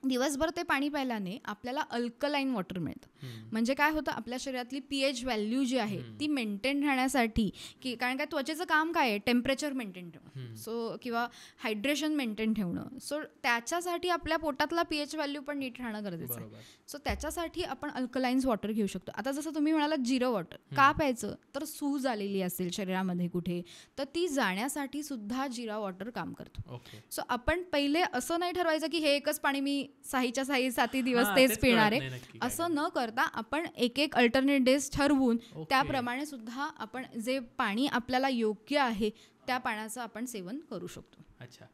दिवसभर ते पाणी प्यायल्याने आपल्याला अल्कलाईन वॉटर मिळतं. म्हणजे काय होतं, आपल्या शरीरातली pH व्हॅल्यू जी आहे ती मेंटेन राहण्यासाठी, की कारण काय त्वचेचं काम काय आहे, टेम्परेचर मेंटेन ठेवणं, सो किंवा हायड्रेशन मेंटेन ठेवणं. सो त्याच्यासाठी आपल्या पोटातला pH व्हॅल्यू पण नीट राहणं गरजेचं आहे. सो त्याच्यासाठी आपण अल्कलाईन्स वॉटर घेऊ शकतो. आता जसं तुम्ही म्हणालात जिरं वॉटर का प्यायचं, तर सूज आलेली असेल शरीरामध्ये कुठे तर ती जाण्यासाठी सुद्धा जिरा वॉटर काम करतो. सो आपण पहिले असं नाही ठरवायचं की हे एकच पाणी मी 6च्या 7 दिवस तेच पिणार आहे, असं न करता आपण एक अल्टरनेट डेज ठरवून त्याप्रमाणे सुद्धा आपण जे पाणी आपल्याला योग्य आहे त्या पाण्याचं आपण सेवन करू शकतो. अच्छा,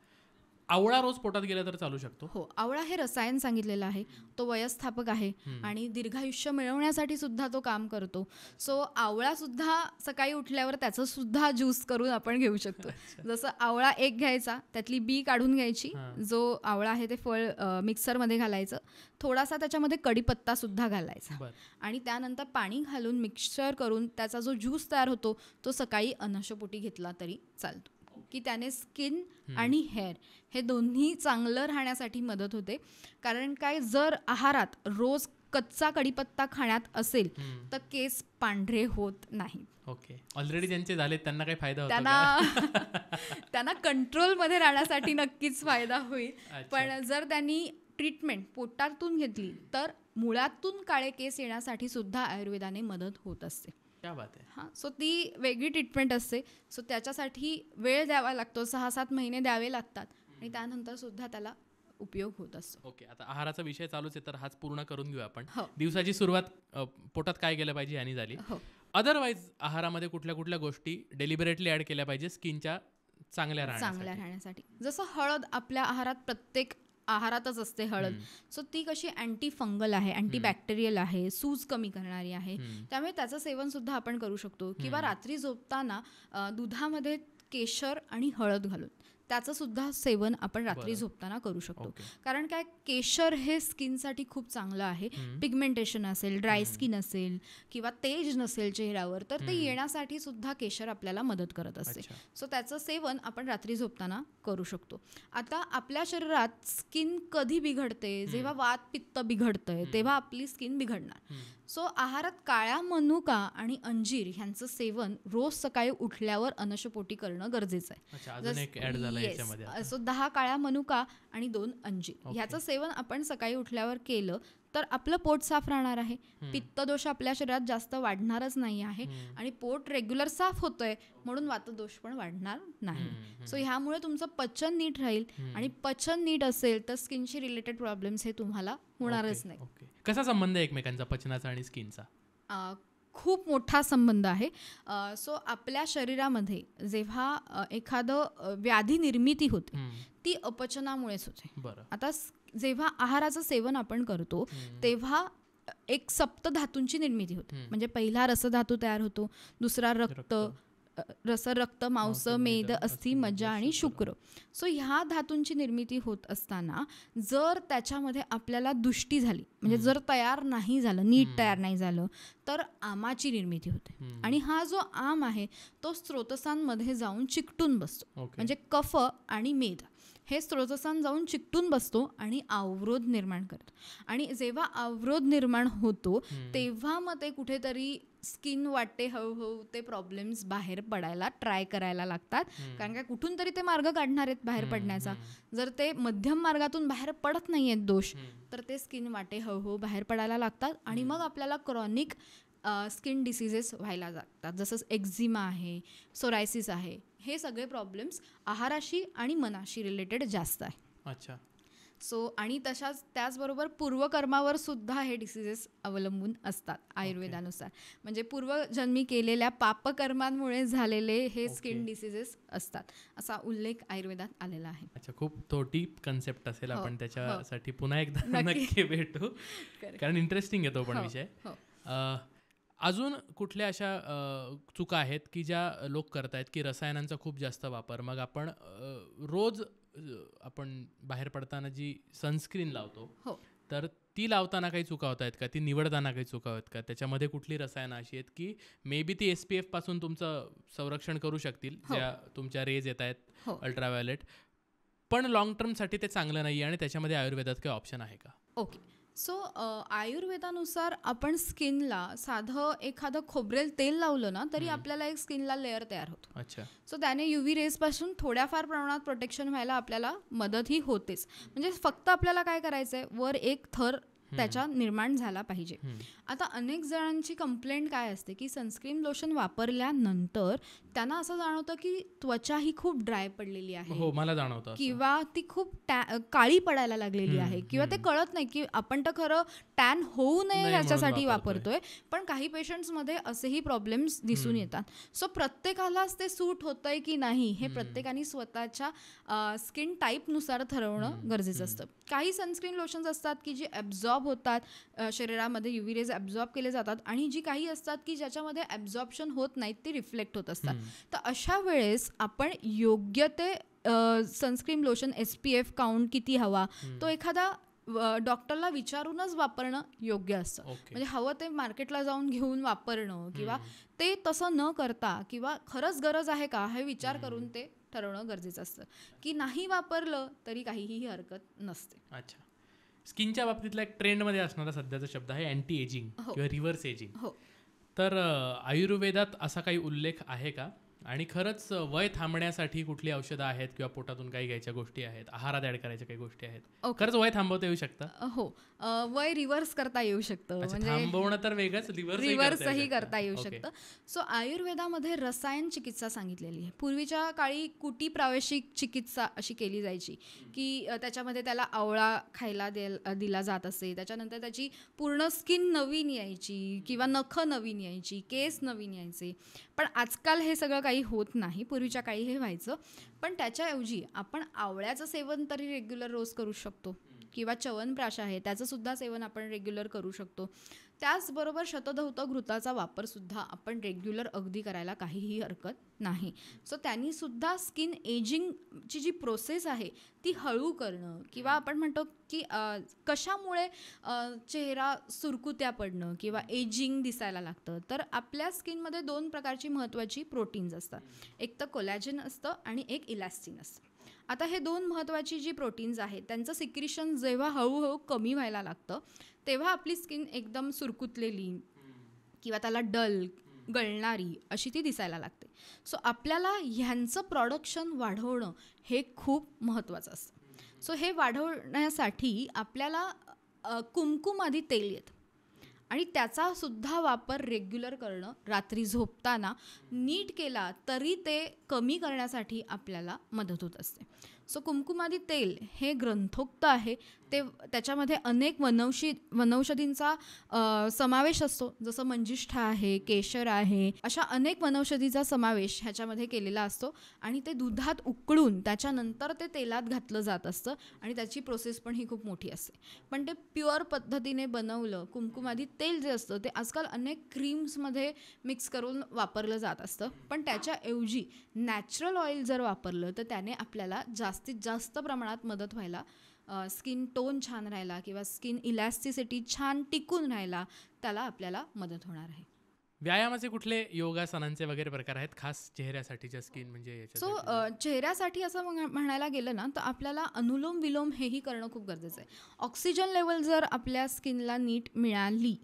आवळा रोज पोटात गेला तर चालू शकतो? हो, आवळा हे रसायन सांगितलेलं आहे, तो वयस्थापक आहे आणि दीर्घायुष्य मिळवण्यासाठी सुद्धा तो काम करतो. सो आवळा सुद्धा सकाळी उठल्यावर त्याचं सुद्धा ज्यूस करून आपण घेऊ शकतो. जसं आवळा 1 घ्यायचा, त्यातली बी काढून घ्यायची, जो आवळा आहे ते फळ मिक्सरमध्ये घालायचं, थोडासा त्याच्यामध्ये कढीपत्ता सुद्धा घालायचा आणि त्यानंतर पाणी घालून मिक्सचर करून त्याचा जो ज्यूस तयार होतो तो सकाळी अनशपोटी घेतला तरी चालतो, की त्याने स्किन आणि हेअर हे दोन्ही चांगलं राहण्यासाठी मदत होते. कारण काय, जर आहारात रोज कच्चा कढीपत्ता खाण्यात असेल तर केस पांढरे होत नाहीत. ओके, ऑलरेडी ज्यांचे झाले त्यांना काही फायदा होतो? त्यांना कंट्रोलमध्ये राहण्यासाठी नक्कीच फायदा होईल. पण जर त्यांनी ट्रीटमेंट पोटातून घेतली तर मुळातून काळे केस येण्यासाठी सुद्धा आयुर्वेदाने मदत होत असते. सो ती वेगळी ट्रीटमेंट असते. सो त्याच्यासाठी वेळ द्यावा लागतो, 6-7 महिने द्यावे लागतात आणि त्यानंतर सुद्धा त्याला उपयोग होत असतो. ओके, आता आहाराचा विषय चालूच आहे तर हाच पूर्ण करून घेऊ आपण. दिवसाची सुरुवात पोटात काय केलं पाहिजे यानी झाली. अदरवाईज आहारामध्ये कुठल्या कुठल्या गोष्टी डेलिबरेटली ऍड केल्या पाहिजे स्किनच्या चांगल्या राहण्यासाठी? जसं हळद आपल्या आहारात प्रत्येक आहारातच असते हळद. सो ती कशी अँटी फंगल आहे, अँटीबॅक्टेरियल आहे, सूज कमी करणारी आहे, त्यामुळे त्याचं सेवन सुद्धा आपण करू शकतो. किंवा रात्री झोपताना दुधामध्ये केशर आणि हळद घालून त्याचं सुद्धा सेवन आपण रात्री झोपताना करू शकतो. कारण काय, केशर हे स्किनसाठी खूप चांगलं आहे. पिगमेंटेशन असेल, ड्राय स्किन असेल किंवा तेज नसेल चेहऱ्यावर, तर ते येण्यासाठी सुद्धा केशर आपल्याला मदत करत असते. सो त्याचं सेवन आपण रात्री झोपताना करू शकतो. आता आपल्या शरीरात स्किन कधी बिघडते, जेव्हा वात पित्त बिघडतंय तेव्हा आपली स्किन बिघडणार. सो आहारात काळ्या मनुका आणि अंजीर ह्यांचं सेवन रोज सकाळी उठल्यावर अनशपोटी करणं गरजेचं आहे. सो 10 काळ्या मनुका आणि 2 अंजीर ह्याचं सेवन आपण सकाळी उठल्यावर केलं तर आपलं पोट साफ राहणार आहे. पित्तदोष आपल्या शरीरात जास्त वाढणारच नाही आहे आणि पोट रेग्युलर साफ होतोय म्हणून वातदोष पण वाढणार नाही. सो ह्यामुळे तुमचं पचन नीट राहील आणि पचन नीट असेल तर स्किनशी रिलेटेड प्रॉब्लेम्स हे तुम्हाला होणारच नाही. कसा संबंध आहे एकमेकांचा पचनाचा आणि स्किनचा? खूप मोठा संबंध आहे. सो आपल्या शरीरामध्ये जेव्हा एखादं व्याधी निर्मिती होते ती अपचनामुळेच होते. आता जेव्हा आहाराचं सेवन आपण करतो तेव्हा एक सप्तधातूंची निर्मिती होते. म्हणजे पहिला रसधातू तयार होतो, दुसरा रक्त, मांस, मेद, अस्थि, मज्जा आणि शुक्र. सो ह्या धातूंची निर्मिती होत असताना जर त्याच्यामध्ये आपल्याला दुष्टी झाली, म्हणजे जर तयार नाही झालं, नीट तयार नाही झालं, तर आमाची निर्मिती होते. आणि हा जो आम आहे तो स्रोतसांमध्ये जाऊन चिकटून बसतो. म्हणजे कफ आणि मेद हे स्रोतसान जाऊन चिकटून बसतो आणि अवरोध निर्माण करतो. आणि जेव्हा अवरोध निर्माण होतो तेव्हा मग ते कुठेतरी स्किन वाटते हळूहळू ते प्रॉब्लेम्स बाहेर पडायला ट्राय करायला लागतात. कारण काय, कुठून तरी ते मार्ग काढणार आहेत बाहेर पडण्याचा. जर ते मध्यम मार्गातून बाहेर पडत नाही आहेत दोष, तर ते स्किन वाटे हळूहळू बाहेर पडायला लागतात आणि मग आपल्याला क्रॉनिक स्किन डिसीजेस व्हायला लागतात. जसं एक्झिमा आहे, सोरायसिस आहे. हे सगळे प्रॉब्लेम्स आहाराशी आणि मनाशी रिलेटेड जास्त आहे. अच्छा. सो आणि त्याचबरोबर पूर्वकर्मावर सुद्धा हे डिसीजेस अवलंबून असतात आयुर्वेदानुसार. म्हणजे पूर्वजन्मी केलेल्या पापकर्मांमुळे झालेले हे स्किन डिसीजेस असतात, असा उल्लेख आयुर्वेदात आलेला आहे. अच्छा, खूप थोडी कन्सेप्ट असेल. आपण त्याच्यासाठी पुन्हा एकदा नक्की भेटू, कारण इंटरेस्टिंग आहे तो पण विषय. अजून कुठल्या अशा चुका आहेत की ज्या लोक करतायत की रसायनांचा खूप जास्त वापर? मग आपण रोज आपण बाहेर पडताना जी सनस्क्रीन लावतो तर ती लावताना काही चुका होत आहेत का? ती निवडताना काही चुका होत का? त्याच्यामध्ये कुठली रसायनं अशी आहेत की मे बी ती SPF पासून तुमचं संरक्षण करू शकतील, ज्या तुमच्या रेज येत आहेत अल्ट्राव्हायोलेट, पण लॉंग टर्मसाठी ते चांगलं नाही आणि त्याच्यामध्ये आयुर्वेदात काही ऑप्शन आहे का? ओके. सो आयुर्वेदानुसार आपण स्किनला साधं एखादं खोबरेल तेल लावलं ना तरी आपल्याला एक स्किनला लेअर तयार होतो. अच्छा. सो त्याने UV रेजपासून थोड्याफार प्रमाणात प्रोटेक्शन व्हायला आपल्याला मदतही होतेच. म्हणजे फक्त आपल्याला काय करायचं आहे, वर एक थर त्याच्या निर्माण झाला पाहिजे. आता अनेक जणांची कंप्लेंट काय असते की सनस्क्रीन लोशन वापरल्यानंतर त्यांना असं जाणवतं की त्वचा ही खूप ड्राय पडलेली आहे. हो, मला जाणवतं. किंवा ती खूप काळी पडायला लागलेली आहे, किंवा ते कळत नाही की आपण तर खरं टॅन होऊ नये याच्यासाठी वापरतोय, पण काही पेशंट्समध्ये असेही प्रॉब्लेम्स दिसून येतात. सो प्रत्येकालाच ते सूट होतंय की नाही हे प्रत्येकाने स्वतःच्या स्किन टाईपनुसार ठरवणं गरजेचं असतं. काही सनस्क्रीन लोशन्स असतात की जी ॲब्झॉर्ब होतात शरीरामध्ये, UV रेज ॲब्झॉर्ब केले जातात, आणि जी काही असतात की ज्याच्यामध्ये ॲब्झॉर्प्शन होत नाहीत, ती रिफ्लेक्ट होत असतात. तर अशा वेळेस आपण योग्य ते सनस्क्रीन लोशन SPF काउंट किती हवा तो एखादा डॉक्टरला विचारूनच वापरणं योग्य असतं. म्हणजे हवं ते मार्केटला जाऊन घेऊन वापरणं किंवा ते तसं न करता किंवा खरंच गरज आहे का हे विचार करून ते ठरवणं गरजेचं असतं. की नाही वापरलं तरी काहीही हरकत नसते. अच्छा. स्किनच्या बाबतीतला एक ट्रेंडमध्ये असणारा सध्याचा शब्द आहे अँटी एजिंग किंवा रिव्हर्स एजिंग. तर आयुर्वेदात असा काही उल्लेख आहे का? आणि खरंच वय थांबण्यासाठी कुठली औषधं आहेत किंवा पोटातून काही घ्यायच्या गोष्टी आहेत, आहारात ऍड करायच्या काही गोष्टी आहेत, खरंच वय थांबवता येऊ शकतं? हो, वय रिव्हर्स करता येऊ शकतं. म्हणजे थांबवणं तर वेगळंच, रिव्हर्सही करता येऊ शकतं. सो आयुर्वेदामध्ये रसायन चिकित्सा सांगितलेली आहे. पूर्वीच्या काळी कुटी प्रावेशिक चिकित्सा अशी केली जायची की त्याच्यामध्ये त्याला आवळा खायला दिला जात असे, त्याच्यानंतर त्याची पूर्ण स्किन नवीन यायची किंवा नखं नवीन यायची, केस नवीन यायचे. पण आजकाल हे सगळं काही होत नाही. पूर्वीच्या काळी हे व्हायचं, पण त्याच्याऐवजी आपण आवळ्याचं सेवन तरी रेग्युलर रोज करू शकतो, किंवा च्यवनप्राश आहे त्याचं सुद्धा सेवन आपण रेग्युलर करू शकतो. त्याचबरोबर शतधौत घृताचा वापरसुद्धा आपण रेग्युलर अगदी करायला काहीही हरकत नाही. सो त्यांनीसुद्धा स्किन एजिंगची जी प्रोसेस आहे ती हळू करणं, किंवा आपण म्हणतो की कशामुळे चेहरा सुरकुत्या पडणं किंवा एजिंग दिसायला लागतं, तर आपल्या स्किनमध्ये 2 प्रकारची महत्त्वाची प्रोटीन्स असतात. एक तर कोलॅजन असतं आणि एक इलॅस्टिन असतं. आता हे 2 महत्त्वाची जी प्रोटीन्स आहेत त्यांचं सिक्रिशन जेव्हा हळूहळू कमी व्हायला लागतं तेव्हा आपली स्किन एकदम सुरकुतलेली किंवा त्याला डल, गळणारी अशी ती दिसायला लागते. सो आपल्याला ह्यांचं प्रोडक्शन वाढवणं हे खूप महत्त्वाचं असतं. सो हे वाढवण्यासाठी आपल्याला कुमकुमादी तेल येतं आणि त्याचा सुद्धा वापर रेग्युलर करणं, रात्री झोपताना नीट केला तरी ते कमी करण्यासाठी आपल्याला मदत होत असते. सो कुमकुमादी तेल हे ग्रंथोक्त आहे. त्याच्यामध्ये अनेक वनौषधींचा समावेश असतो, जसं मंजिष्ठा आहे, केशर आहे, अशा अनेक वनौषधीचा समावेश ह्याच्यामध्ये केलेला असतो आणि ते दुधात उकळून त्याच्यानंतर ते तेलात घातलं जात असतं आणि त्याची प्रोसेस पण ही खूप मोठी असते. पण ते प्युअर पद्धतीने बनवलं कुमकुमादी तेल जे असतं ते आजकाल अनेक क्रीम्समध्ये मिक्स करून वापरलं जात असतं, पण त्याच्याऐवजी नॅचरल ऑइल जर वापरलं तर त्याने आपल्याला जास्तीत जास्त प्रमाणात मदत व्हायला, स्किन टोन छान राहायला किंवा स्किन इलॅस्टिसिटी छान टिकून राहायला त्याला आपल्याला मदत होणार आहे. व्यायामाचे कुठले योगासनांचे वगैरे प्रकार आहेत खास चेहऱ्यासाठीच्या स्किन म्हणजे? सो चेहऱ्यासाठी असं म्हणायला गेलं ना तर आपल्याला अनुलोम विलोम हेही करणं खूप गरजेचं आहे. ऑक्सिजन लेवल जर आपल्या स्किनला नीट मिळाली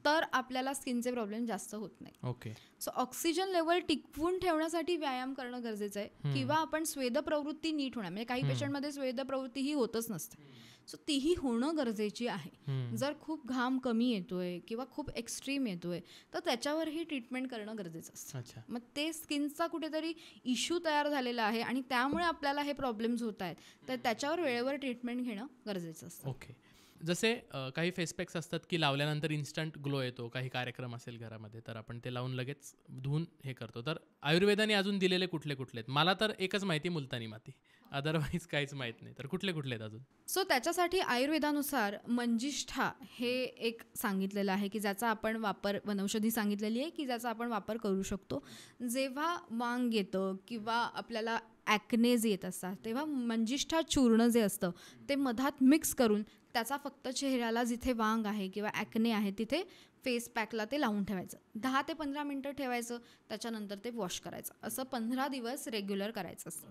तर आपल्याला स्किनचे प्रॉब्लेम जास्त होत नाही. ओके. सो ऑक्सिजन लेवल टिकवून ठेवण्यासाठी व्यायाम करणं गरजेचं आहे, किंवा आपण स्वेद प्रवृत्ती नीट होणार, म्हणजे काही पेशंटमध्ये स्वेद प्रवृत्ती ही होतच नसते, सो तीही होणं गरजेची आहे. जर खूप घाम कमी येतोय किंवा खूप एक्स्ट्रीम येतोय तर त्याच्यावरही ट्रीटमेंट करणं गरजेचं असतं. मग ते स्किनचा कुठेतरी इश्यू तयार झालेला आहे आणि त्यामुळे आपल्याला हे प्रॉब्लेम्स होत आहेत, तर त्याच्यावर वेळेवर ट्रीटमेंट घेणं गरजेचं असतं. ओके. जसे काही फेसपॅक्स असतात की लावल्यानंतर इन्स्टंट ग्लो येतो, काही कार्यक्रम असेल घरामध्ये तर आपण ते लावून लगेच धुवून हे करतो, तर आयुर्वेदाने अजून दिलेले कुठले कुठले आहेत? मला तर एकच माहिती, मुलतानी माती, अदरवाईज काहीच माहीत नाही, तर कुठले कुठले आहेत अजून? सो त्याच्यासाठी आयुर्वेदानुसार मंजिष्ठा हे एक सांगितलेलं आहे की ज्याचा आपण वापर, वनौषधी सांगितलेली आहे की ज्याचा आपण वापर करू शकतो. जेव्हा वांग येतं किंवा आपल्याला ॲक्नेज येत असतात तेव्हा मंजिष्ठा चूर्ण जे असतं ते मधात मिक्स करून त्याचा फक्त चेहऱ्याला जिथे वांग आहे किंवा ॲक्ने आहे तिथे फेस पॅकला ते लावून ठेवायचं. 10 ते 15 मिनटं ठेवायचं, त्याच्यानंतर ते वॉश करायचं. असं 15 दिवस रेग्युलर करायचं असतं.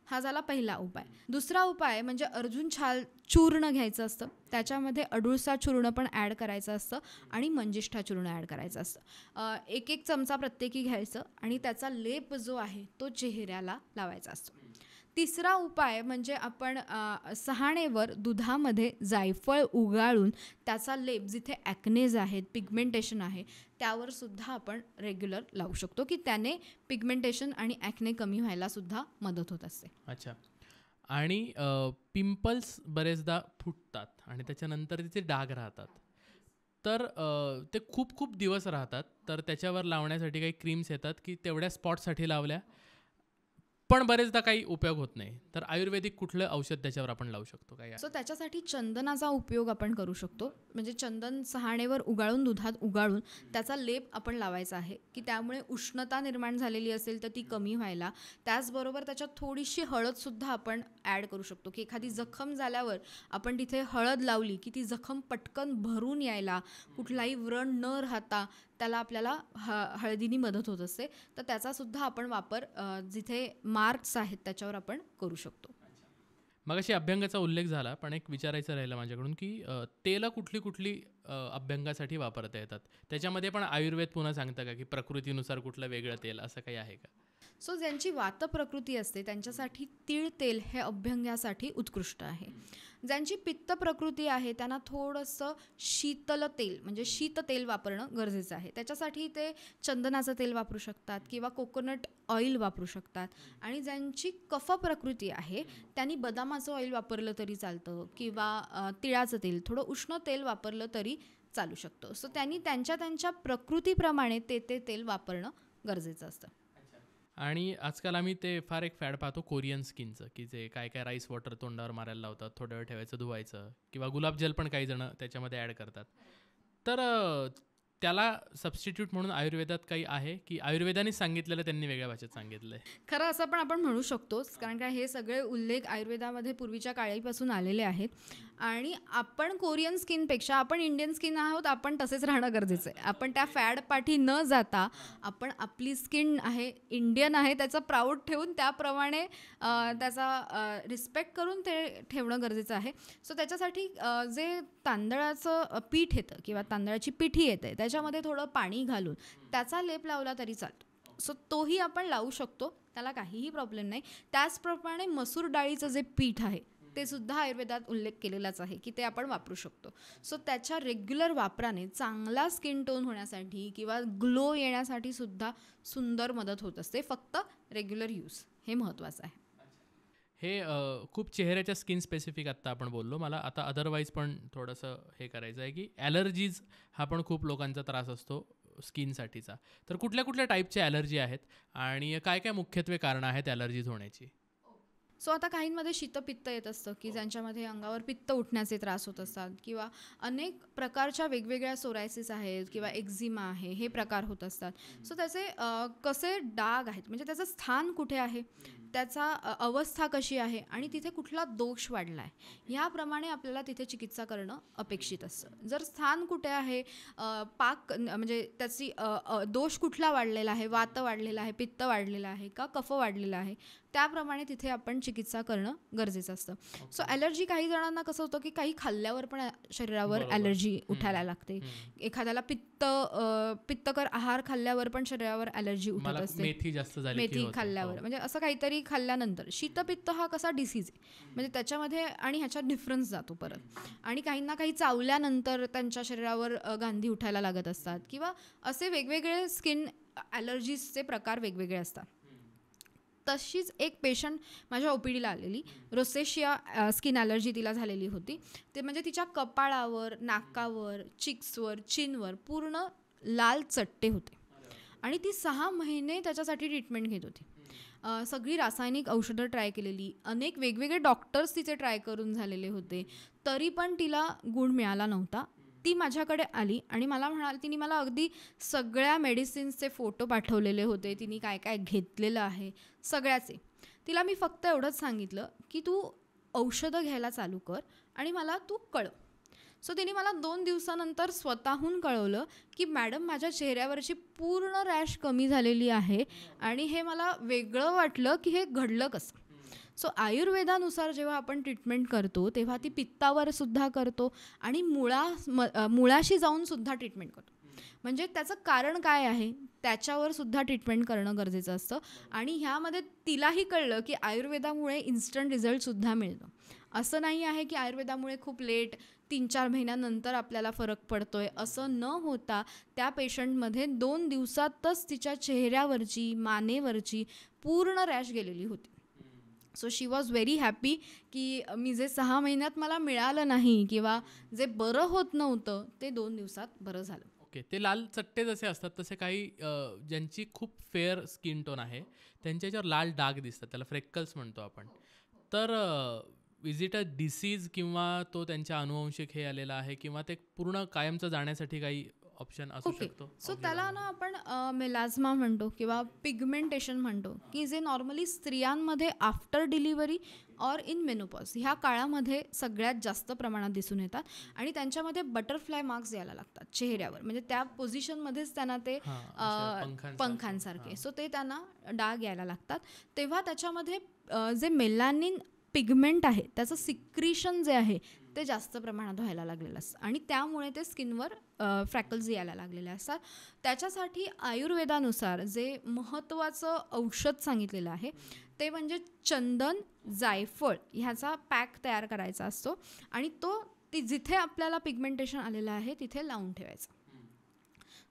हा झाला पहिला उपाय. दुसरा उपाय म्हणजे अर्जुन छाल चूर्ण घ्यायचं असतं, त्याच्यामध्ये अडुळसा चूर्ण पण ॲड करायचं असतं आणि मंजिष्ठा चूर्ण ॲड करायचं असतं. 1-1 चमचा प्रत्येकी घ्यायचं आणि त्याचा लेप जो आहे तो चेहऱ्याला लावायचा असतो. तिसरा उपाय म्हणजे आपण सहाणेवर दुधामध्ये जायफळ उगाळून त्याचा लेप जिथे ॲक्नेज आहेत, पिगमेंटेशन आहे, त्यावर सुद्धा आपण रेग्युलर लावू शकतो की त्याने पिगमेंटेशन आणि ॲक्ने कमी व्हायला सुद्धा मदत होत असते. अच्छा. आणि पिंपल्स बरेचदा फुटतात आणि त्याच्यानंतर तिथे डाग राहतात, तर ते खूप खूप दिवस राहतात, तर त्याच्यावर लावण्यासाठी काही क्रीम्स येतात की तेवढ्या स्पॉटसाठी लावल्या पण बरेचदा काही उपयोग होत नाही, तर आयुर्वेदिक कुठलं औषध त्याच्यावर आपण लावू शकतो काय? सो त्याच्यासाठी चंदनाचा उपयोग आपण करू शकतो. म्हणजे चंदन सहाणेवर उगाळून, दुधात उगाळून त्याचा लेप आपण लावायचा आहे की त्यामुळे उष्णता निर्माण झालेली असेल तर ती कमी व्हायला. त्याचबरोबर त्याच्यात थोडीशी हळदसुद्धा आपण ॲड करू शकतो की एखादी जखम झाल्यावर आपण तिथे हळद लावली की ती जखम पटकन भरून यायला, कुठलाही व्रण न राहता त्याला आपल्याला हळदीने मदत होत असते. तर त्याचासुद्धा आपण वापर जिथे मार्क्स आहेत त्याच्यावर आपण करू शकतो. मग अशी अभ्यंगाचा उल्लेख झाला, पण एक विचारायचं राहिलं माझ्याकडून की तेलं कुठली कुठली अभ्यंगासाठी वापरता येतात? त्याच्यामध्ये पण आयुर्वेद पुन्हा सांगतं का की प्रकृतीनुसार कुठलं वेगळं तेल असं काही आहे का? सो ज्यांची वात प्रकृती असते त्यांच्यासाठी तीळ तेल हे अभ्यंगासाठी उत्कृष्ट आहे. ज्यांची पित्त प्रकृती आहे त्यांना थोडंसं शीतल तेल म्हणजे शीत तेल वापरणं गरजेचं आहे. त्याच्यासाठी ते चंदनाचं तेल वापरू शकतात किंवा कोकोनट ऑइल वापरू शकतात. आणि ज्यांची कफ प्रकृती आहे त्यांनी बदामाचं ऑइल वापरलं तरी चालतं किंवा तिळाचं तेल, थोडं उष्ण तेल वापरलं तरी चालू शकतं. सो त्यांनी त्यांच्या प्रकृतीप्रमाणे ते तेल वापरणं गरजेचं असतं. आणि आजकाल आम्ही ते फार एक फॅड पाहतो कोरियन स्किनचं, की जे काय काय राईस वॉटर तोंडावर मारायला लावतात, थोडा वेळ ठेवायचं, धुवायचं, किंवा गुलाबजल पण काही जण त्याच्यामध्ये ॲड करतात. तर त्याला सबस्टिट्यूट म्हणून आयुर्वेदात काही आहे की आयुर्वेदाने सांगितलेलं त्यांनी वेगळ्या भाषेत सांगितलं आहे? खरं असं पण आपण म्हणू शकतोच, कारण का हे सगळे उल्लेख आयुर्वेदामध्ये पूर्वीच्या काळापासून आलेले आहेत. आणि आपण कोरियन स्किनपेक्षा आपण इंडियन स्किन आहोत, आपण तसेच राहणं गरजेचं आहे. आपण त्या फॅडपाठी न जाता आपण आपली स्किन आहे, इंडियन आहे, त्याचं प्राऊड ठेवून त्याप्रमाणे त्याचा रिस्पेक्ट करून ते ठेवणं गरजेचं आहे. सो त्याच्यासाठी जे तांदळाचं पीठ येतं किंवा तांदळाची पिठी येते त्याच्यामध्ये थोडं पाणी घालून त्याचा लेप लावला तरी चालतो. सो तोही आपण लावू शकतो, त्याला काहीही प्रॉब्लेम नाही. त्याचप्रमाणे मसूर डाळीचं जे पीठ आहे ते सुद्धा आयुर्वेदात उल्लेख केलेलाच आहे की ते आपण वापरू शकतो. सो त्याच्या रेग्युलर वापराने चांगला स्किन टोन होण्यासाठी किंवा ग्लो येण्यासाठी सुद्धा सुंदर मदत होत असते. फक्त रेग्युलर यूज हे महत्त्वाचं आहे. हे खूप चेहऱ्याच्या स्किन स्पेसिफिक आत्ता आपण बोललो. मला आता अदरवाईज पण थोडंसं हे करायचं आहे की ॲलर्जीज हा पण खूप लोकांचा त्रास असतो स्किनसाठीचा. तर कुठल्या कुठल्या टाईपच्या ॲलर्जी आहेत आणि काय काय मुख्यत्वे कारणं आहेत ॲलर्जीज होण्याची? सो आता काहींमध्ये शीतपित्त येत असतं की ज्यांच्यामध्ये अंगावर पित्त उठण्याचे त्रास होत असतात किंवा अनेक प्रकारच्या वेगवेगळ्या सोरायसिस आहेत किंवा एक्झिमा आहे, हे प्रकार होत असतात. सो त्याचे कसे डाग आहेत, म्हणजे त्याचं स्थान कुठे आहे, त्याचा अवस्था कशी आहे आणि तिथे कुठला दोष वाढला आहे, ह्याप्रमाणे आपल्याला तिथे चिकित्सा करणं अपेक्षित असतं. जर स्थान कुठे आहे, म्हणजे त्याची दोष कुठला वाढलेला आहे, वात वाढलेला आहे, पित्त वाढलेला आहे का कफ वाढलेला आहे, त्याप्रमाणे तिथे आपण चिकित्सा करणं गरजेचं असतं. सो ॲलर्जी काही जणांना कसं होतं की काही खाल्ल्यावर पण शरीरावर ॲलर्जी उठायला लागते. एखाद्याला पित्तकर आहार खाल्ल्यावर पण शरीरावर ॲलर्जी उठत असते. मेथी खाल्ल्यावर, म्हणजे असं काहीतरी खाल्ल्यानंतर. शीतपित्त हा कसा डिसीज आहे, म्हणजे त्याच्यामध्ये आणि ह्याच्यात डिफरन्स जातो परत. आणि काहींना काही चावल्यानंतर त्यांच्या शरीरावर गांधी उठायला लागत असतात किंवा असे वेगवेगळे स्किन ॲलर्जीजचे प्रकार वेगवेगळे असतात. तशीच एक पेशंट माझ्या OPDला आलेली, रोसेशिया स्किन ॲलर्जी तिला झालेली होती. ते म्हणजे तिच्या कपाळावर, नाकावर, चिक्सवर, चिनवर पूर्ण लाल चट्टे होते आणि ती 6 महिने त्याच्यासाठी ट्रीटमेंट घेत होती. सगळी रासायनिक औषधं ट्राय केलेली, अनेक वेगवेगळे डॉक्टर्स तिचे ट्राय करून झालेले होते, तरी पण तिला गुण मिळाला नव्हता. ती माझ्याकडे आली आणि तिने मला अगदी सगळ्या मेडिसिन्सचे फोटो पाठवलेले होते, तिने काय काय घेतलेलं आहे सगळ्याचे. तिला मी फक्त एवढंच सांगितलं की तू औषधं घ्यायला चालू कर आणि मला तू कळव. सो तिने मला 2 दिवसानंतर स्वतःहून कळवलं की मॅडम, माझ्या चेहऱ्यावरची पूर्ण रॅश कमी झालेली आहे आणि हे मला वेगळं वाटलं की हे घडलं कसं. सो आयुर्वेदानुसार जेव्हा आपण ट्रीटमेंट करतो तेव्हा ती पित्तावर सुद्धा करतो आणि मुळाशी जाऊन सुद्धा ट्रीटमेंट करतो. म्हणजे त्याचं कारण काय आहे त्याच्यावर सुद्धा ट्रीटमेंट करणं गरजेचं असतं. आणि ह्यामध्ये तिलाही कळलं की आयुर्वेदामुळे इन्स्टंट रिझल्टसुद्धा मिळतं. असं नाही आहे की आयुर्वेदामुळे खूप लेट 3-4 महिन्यानंतर आपल्याला फरक पडतोय, असं न होता त्या पेशंटमध्ये 2 दिवसातच तिच्या चेहऱ्यावरची, मानेवरची पूर्ण रॅश गेलेली होती. So she was very happy की मी जे 6 महिन्यात मला मिळालं नाही किंवा जे बरं होत नव्हतं ते 2 दिवसात बरं झालं. ओके. ते लाल चट्टे जसे असतात तसे काही ज्यांची खूप फेअर स्किन टोन आहे त्यांच्या याच्यावर लाल डाग दिसतात, त्याला फ्रेक्कल्स म्हणतो आपण. तर इज इट अ डिसीज किंवा तो त्यांच्या अनुवंशिक हे आलेला आहे किंवा ते पूर्ण कायमचं जाण्यासाठी काही ऑप्शन असू शकतो? सो त्याला ना आपण मेलाझ्मा म्हणतो किंवा पिगमेंटेशन म्हणतो की जे नॉर्मली स्त्रियांमध्ये after delivery or in menopause ह्या काळामध्ये सगळ्यात जास्त प्रमाणात दिसून येतात आणि त्यांच्यामध्ये बटरफ्लाय मार्क्स यायला लागतात चेहऱ्यावर, म्हणजे त्या पोझिशनमध्येच त्यांना ते पंखांसारखे, सो ते त्यांना डाग यायला लागतात. तेव्हा त्याच्यामध्ये जे मेलानिन पिगमेंट आहे त्याचं सिक्रिशन जे आहे ते जास्त प्रमाणात व्हायला लागलेलं असतं आणि त्यामुळे ते स्किनवर फ्रॅकल्स यायला लागलेले असतात. त्याच्यासाठी आयुर्वेदानुसार जे महत्त्वाचं औषध सांगितलेलं आहे ते म्हणजे चंदन, जायफळ ह्याचा पॅक तयार करायचा असतो आणि तो जिथे आपल्याला पिगमेंटेशन आलेलं आहे तिथे लावून ठेवायचा.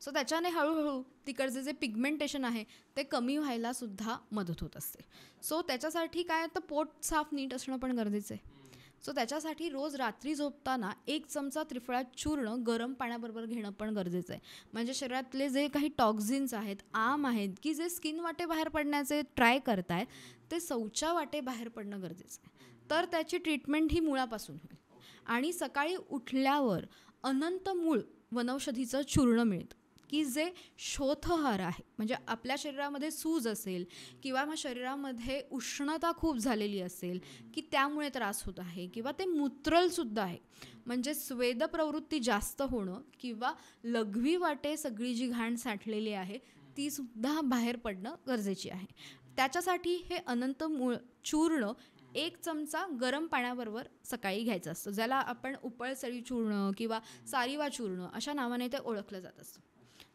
सो त्याच्याने हळूहळू तिकडचे जे पिगमेंटेशन आहे ते कमी व्हायला सुद्धा मदत होत असते. सो त्याच्यासाठी काय तर पोट साफ नीट असणं पण गरजेचं आहे. सो त्याच्यासाठी रोज रात्री झोपताना 1 चमचा त्रिफळा चूर्ण गरम पाण्याबरोबर घेणं पण गरजेचं आहे. म्हणजे शरीरातले जे काही टॉक्झिन्स आहेत, आम आहेत की जे स्किन वाटे बाहेर पडण्याचे ट्राय करतायत ते शौचा वाटे बाहेर पडणं गरजेचं आहे. तर त्याची ट्रीटमेंट ही मुळापासून होईल. आणि सकाळी उठल्यावर अनंत मूळ वनौषधीचं चूर्ण मिळतं की जे शोथहार आहे, म्हणजे आपल्या शरीरामध्ये सूज असेल किंवा मग शरीरामध्ये उष्णता खूप झालेली असेल की त्यामुळे त्रास होत आहे किंवा ते मूत्रलसुद्धा आहे, म्हणजे स्वेद प्रवृत्ती जास्त होणं किंवा लघवी वाटे सगळी जी घाण साठलेली आहे ती सुद्धा बाहेर पडणं गरजेची आहे. त्याच्यासाठी हे अनंत मूळ चूर्ण 1 चमचा गरम पाण्याबरोबर सकाळी घ्यायचं असतं, ज्याला आपण उपळसळी चूर्ण किंवा सारिवा चूर्ण अशा नावाने ते ओळखलं जात असतं.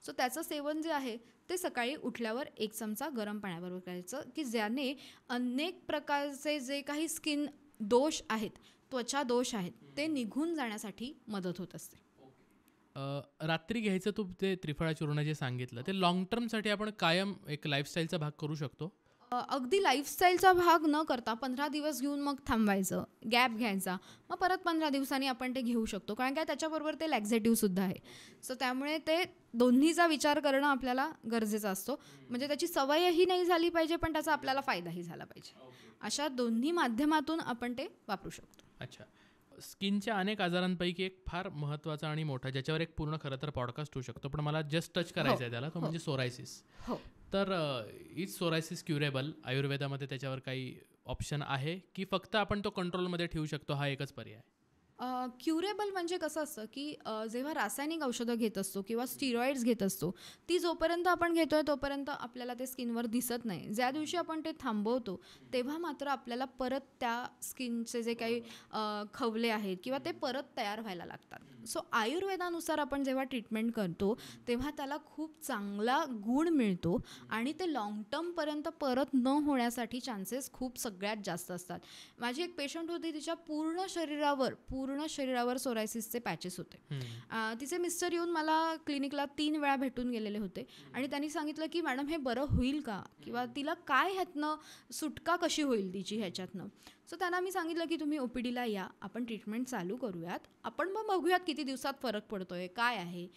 सो त्याचं सेवन जे आहे ते सकाळी उठल्यावर 1 चमचा गरम पाण्याबरोबर करायचं की ज्याने अनेक प्रकारचे जे काही स्किन दोष आहेत, त्वचा दोष आहेत, ते निघून जाण्यासाठी मदत होत असते. रात्री घ्यायचं तू ते त्रिफळा चूर्ण जे सांगितलं ते लॉंग टर्मसाठी आपण कायम एक लाईफस्टाईलचा भाग करू शकतो. अगदी लाईफस्टाईलचा भाग न करता 15 दिवस घेऊन मग थांबवायचं, गॅप घ्यायचा, मग परत 15 दिवसांनी आपण ते घेऊ शकतो, कारण काय त्याच्याबरोबर ते लॅक्झेटिव्हसुद्धा आहे. सो त्यामुळे ते दोन्हीचा विचार करणं आपल्याला गरजेचं असतो, म्हणजे त्याची सवयही नाही झाली पाहिजे पण त्याचा आपल्याला फायदाही झाला पाहिजे. अशा दोन्ही माध्यमातून आपण ते वापरू शकतो. अच्छा, स्किनच्या अनेक आजारांपैकी एक फार महत्त्वाचा आणि मोठा, ज्याच्यावर एक पूर्ण खरं तर पॉडकास्ट होऊ शकतो, पण मला जस्ट टच करायचा आहे त्याला, तो म्हणजे सोरायसिस. हो, तर इज सोरायसिस क्युरेबल? आयुर्वेदामध्ये त्याच्यावर काही ऑप्शन आहे की फक्त आपण तो कंट्रोलमध्ये ठेवू शकतो, हा एकच पर्याय? क्युरेबल म्हणजे कसं असतं की जेव्हा रासायनिक औषधं घेत असतो किंवा स्टिरॉइड्स घेत असतो, ती जोपर्यंत आपण घेतोय तोपर्यंत आपल्याला ते स्किनवर दिसत नाही. ज्या दिवशी आपण ते थांबवतो तेव्हा मात्र आपल्याला परत त्या स्किनचे जे काही खवले आहेत किंवा ते परत तयार व्हायला लागतात. सो आयुर्वेदानुसार आपण जेव्हा ट्रीटमेंट करतो तेव्हा त्याला खूप चांगला गुण मिळतो आणि ते लॉंग टर्मपर्यंत परत न होण्यासाठी चान्सेस खूप सगळ्यात जास्त असतात. माझी एक पेशंट होती, तिच्या पूर्ण शरीरावर सोरायसिसचे पॅचेस होते. तिचे मिस्टर येऊन मला क्लिनिकला 3 वेळा भेटून गेलेले होते आणि त्यांनी सांगितलं की मॅडम हे बरं होईल का, किंवा तिला काय ह्यातनं सुटका कशी होईल तिची ह्याच्यातनं. सो त्यांना मी सांगितलं की तुम्ही OPDला या, आपण ट्रीटमेंट चालू करूयात, आपण मग बघूयात किती दिवसात फरक पडतोय, काय आहे.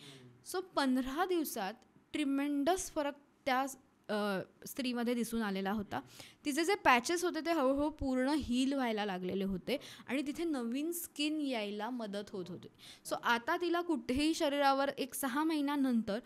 सो 15 दिवसात ट्रिमेंडस फरक त्या स्त्रीमध्ये दिसून आलेला होता. तिचे जे पॅचेस होते ते हळूहळू पूर्ण हील व्हायला लागलेले होते आणि तिथे नवीन स्किन यायला मदत होत होती. सो आता तिला कुठेही शरीरावर एक 6 महिन्यानंतर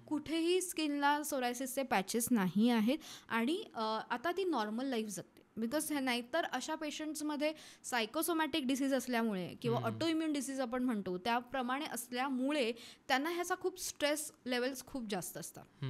कुठेही स्किनला सोरायसिसचे पॅचेस नाही आहेत आणि आता ती नॉर्मल लाईफ जगते. बिकॉज नाहीतर अशा पेशंट्समध्ये सायकोसोमॅटिक डिसीज असल्यामुळे किंवा ऑटो इम्युन डिसीज आपण म्हणतो त्याप्रमाणे असल्यामुळे त्यांना ह्याचा खूप स्ट्रेस लेवल्स खूप जास्त असतात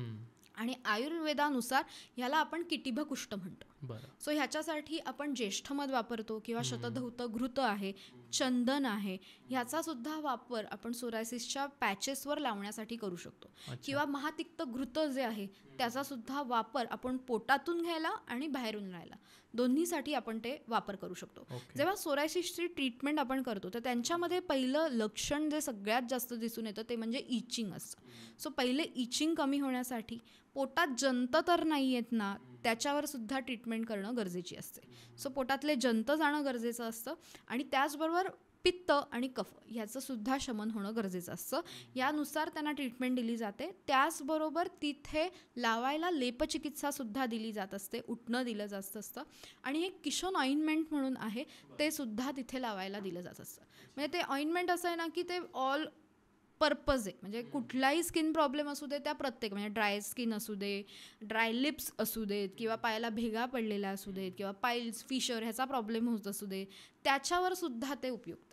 आणि आयुर्वेदानुसार ह्याला आपण किटिभ कुष्ठ म्हणतो. सो ह्याच्यासाठी आपण ज्येष्ठमध वापरतो किंवा शतधौत घृत आहे, चंदन आहे, ह्याचा सुद्धा वापर आपण सोरायसिसच्या पॅचेसवर लावण्यासाठी करू शकतो. किंवा महातिक्त घृत जे आहे त्याचा सुद्धा वापर आपण पोटातून घ्यायला आणि बाहेरून राहायला दोन्हीसाठी आपण ते वापर करू शकतो. जेव्हा सोरायसिसची ट्रीटमेंट आपण करतो तर त्यांच्यामध्ये पहिलं लक्षण जे सगळ्यात जास्त दिसून येतं ते म्हणजे इचिंग असतं. सो पहिले इचिंग कमी होण्यासाठी पोटात जंत तर नाही आहेत ना, त्याच्यावर सुद्धा ट्रीटमेंट करणं गरजेची असते. सो पोटातले जंत जाणं गरजेचं असतं आणि त्याचबरोबर पित्त आणि कफ ह्याचं सुद्धा शमन होणं गरजेचं असतं. यानुसार त्यांना ट्रीटमेंट दिली जाते. त्याचबरोबर तिथे लावायला लेपचिकित्सासुद्धा दिली जात असते, उठणं दिलं जात असतं आणि एक किशोन ऑइंटमेंट म्हणून आहे ते सुद्धा तिथे लावायला दिलं जात असतं. म्हणजे ते ऑइंटमेंट असं आहे ना की ते ऑल पर्पज आहे, म्हणजे कुठलाही स्किन प्रॉब्लेम असू दे त्या प्रत्येक, म्हणजे ड्राय स्किन असू दे, ड्राय लिप्स असू देत किंवा पायाला भेगा पडलेल्या असू देत किंवा पाईल्स फिशर ह्याचा प्रॉब्लेम होत असू दे, त्याच्यावर सुद्धा ते उपयुक्त आहे.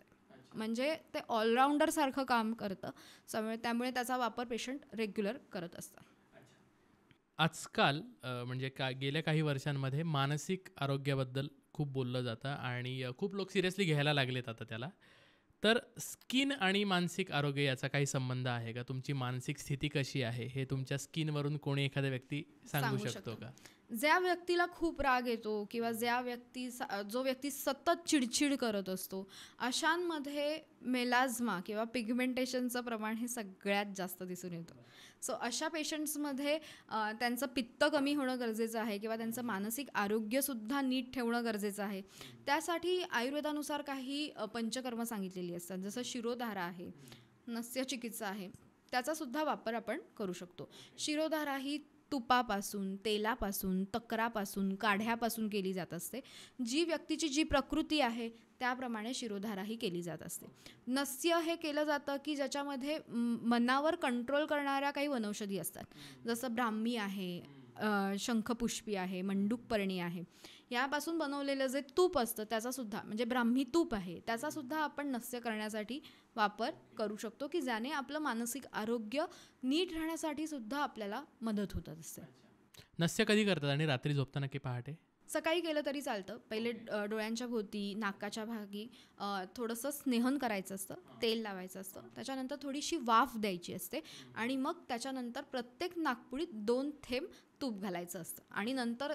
म्हणजे ते ऑलराऊंडरसारखं काम करतं. त्यामुळे त्याचा वापर पेशंट रेग्युलर करत असतात. आजकाल म्हणजे गेल्या काही वर्षांमध्ये मानसिक आरोग्याबद्दल खूप बोललं जातं आणि खूप लोक सिरियसली घ्यायला लागलेत आता त्याला. तर स्किन आणि मानसिक आरोग्य याचा काही संबंध आहे का? तुमची मानसिक स्थिती कशी आहे हे तुमच्या स्किनवरून कोणी एखादा व्यक्ती सांगू शकतो का? ज्या व्यक्तीला खूप राग येतो किंवा जो व्यक्ती सतत चिडचिड करत असतो अशांमध्ये मेलाझ्मा किंवा पिगमेंटेशनचं प्रमाण हे सगळ्यात जास्त दिसून येतं. सो अशा पेशंट्समध्ये त्यांचं पित्त कमी होणं गरजेचं आहे किंवा त्यांचं मानसिक आरोग्यसुद्धा नीट ठेवणं गरजेचं आहे. त्यासाठी आयुर्वेदानुसार काही पंचकर्म सांगितलेली असतात, जसं शिरोधारा आहे, नस्यचिकित्सा आहे, त्याचासुद्धा वापर आपण करू शकतो. शिरोधारा ही तुपापासून, तेलापासून, तक्रापासून, काढ्यापासून केली जात असते. जी व्यक्तीची जी प्रकृती आहे त्याप्रमाणे शिरोधाराही केली जात असते. नस्य हे केलं जातं की ज्याच्यामध्ये मनावर कंट्रोल करणाऱ्या काही वनौषधी असतात. जसं ब्राह्मी आहे, शंखपुष्पी आहे, मंडूकपर्णी आहे. यापासून बनवलेलं जे तूप असतं त्याचासुद्धा, म्हणजे ब्राह्मी तूप आहे, त्याचासुद्धा आपण नस्य करण्यासाठी वापर करू शकतो, की ज्याने आपलं मानसिक आरोग्य नीट राहण्यासाठी सुद्धा आपल्याला मदत होत असते. नस्य कधी करतात आणि रात्री झोपताना की पहाटे? सकाळी केलं तरी चालतं. पहिले डोळ्यांच्या भोवती, नाकाच्या भागी थोडंसं स्नेहन करायचं असतं, तेल लावायचं असतं. त्याच्यानंतर थोडीशी वाफ द्यायची असते आणि मग त्याच्यानंतर प्रत्येक नाकपुडीत 2 थेंब तूप घालायचं असतं आणि नंतर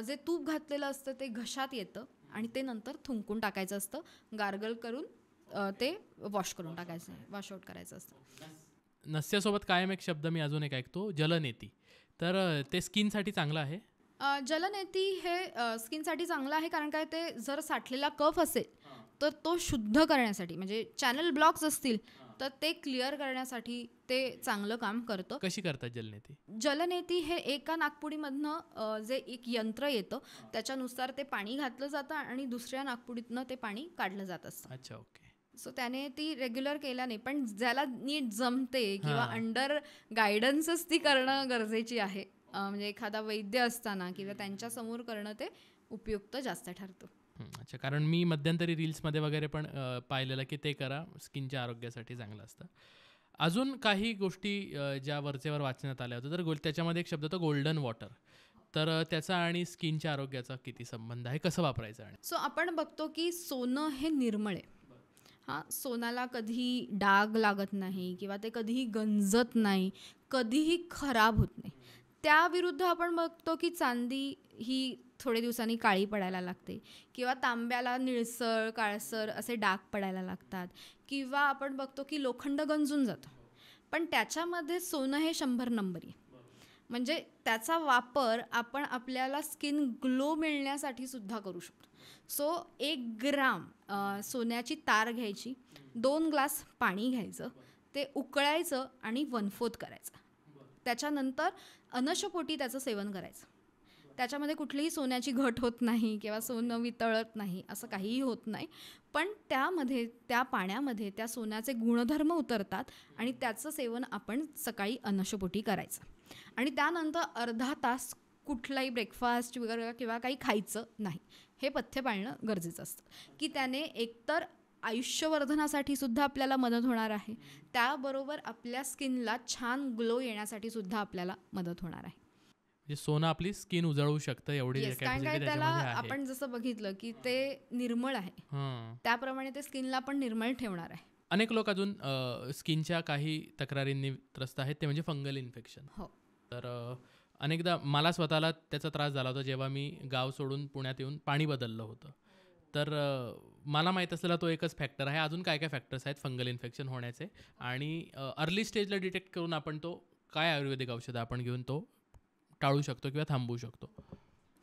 जे तूप घातलेलं असतं ते घशात येतं आणि ते नंतर थुंकून टाकायचं असतं. गार्गल करून ते वॉश करून टाकायचं, वॉश आउट करायचं असतं. नस्यासोबत कायम एक शब्द मी अजून एक ऐकतो, जलनेती. तर ते स्किनसाठी चांगलं आहे? जलनेती हे स्किनसाठी चांगलं आहे, कारण काय ते जर साठलेला कफ असेल तर तो शुद्ध करण्यासाठी, म्हणजे चॅनल ब्लॉक्स असतील तर ते क्लिअर करण्यासाठी ते चांगलं काम करतं. कशी करतात जलनेती? जलनेती हे एका नाकपुडीमधनं जे एक यंत्र येतं त्याच्यानुसार ते पाणी घातलं जातं आणि दुसऱ्या नाकपुडीतनं ते पाणी काढलं जात असतं. अच्छा, ओके. सो त्याने ती रेग्युलर केल्याने, पण ज्याला नीट जमते किंवा अंडर गायडन्सच ती करणं गरजेची आहे. म्हणजे एखादा वैद्य असताना किंवा त्यांच्यासमोर करणं ते उपयुक्त जास्त ठरतं. अच्छा, कारण मी मध्यंतरी रील्समध्ये वगैरे पण पाहिलेलं की ते करा, स्किनच्या आरोग्यासाठी चांगलं असतं. अजून काही गोष्टी ज्या वरचेवर वाचण्यात आल्या होत्या, तर त्याच्यामध्ये एक शब्द होता गोल्डन वॉटर. तर त्याचा आणि स्किनच्या आरोग्याचा किती संबंध आहे, कसं वापरायचं? आणि सो आपण बघतो की सोनं हे निर्मळ आहे. सोन्याला कधीही डाग लागत नाही किंवा ते कधीही गंजत नाही, कधीही खराब होत नाही. त्याविरुद्ध आपण बघतो की चांदी ही थोडे दिवसांनी काळी पडायला लागते किंवा तांब्याला निळसर, काळसर असे डाग पडायला लागतात किंवा आपण बघतो की लोखंड गंजून जातं. पण त्याच्यामध्ये सोनं हे 100 नंबरी आहे. म्हणजे त्याचा वापर आपण आपल्याला स्किन ग्लो मिळण्यासाठी सुद्धा करू शकतो. सो 1 ग्राम सोन्याची तार घ्यायची, 2 ग्लास पाणी घ्यायचं, ते उकळायचं आणि 1/4 करायचं. त्याच्यानंतर अनशपोटी त्याचं सेवन करायचं. त्याच्यामध्ये कुठलीही सोन्याची घट होत नाही किंवा सोनं वितळत नाही, असं काहीही होत नाही. पण त्यामध्ये, त्या पाण्यामध्ये त्या सोन्याचे गुणधर्म उतरतात आणि त्याचं सेवन आपण सकाळी अनशपोटी करायचं. आणि त्यानंतर अर्धा तास कुठलाही ब्रेकफास्ट वगैरे किंवा काही खायचं नाही. हे पथ्य पाळणं गरजेचं असतं, की त्याने एकतर आयुष्यवर्धनासाठी सुद्धा आपल्याला मदत होणार आहे, त्याबरोबर आपल्या स्किनला छान ग्लो येण्यासाठी सुद्धा आपल्याला मदत होणार आहे. म्हणजे सोनं आपली स्किन उजळवू शकतं एवढी कारण काय त्याला आपण जसं बघितलं की ते निर्मळ आहे, त्याप्रमाणे ते स्किनला पण निर्मळ ठेवणार आहे. अनेक लोक अजून स्किनच्या काही तक्रारींनी त्रस्त आहेत, ते म्हणजे फंगल इन्फेक्शन. हो. तर अनेकदा मला स्वतःला त्याचा त्रास झाला होता जेव्हा मी गाव सोडून पुण्यात येऊन पाणी बदललं होतं. तर मला माहीत असलेला तो एकच फॅक्टर आहे. अजून काय काय फॅक्टर्स आहेत फंगल इन्फेक्शन होण्याचे, आणि अर्ली स्टेजला डिटेक्ट करून आपण तो काय आयुर्वेदिक औषधं आपण घेऊन तो टाळू शकतो किंवा थांबवू शकतो?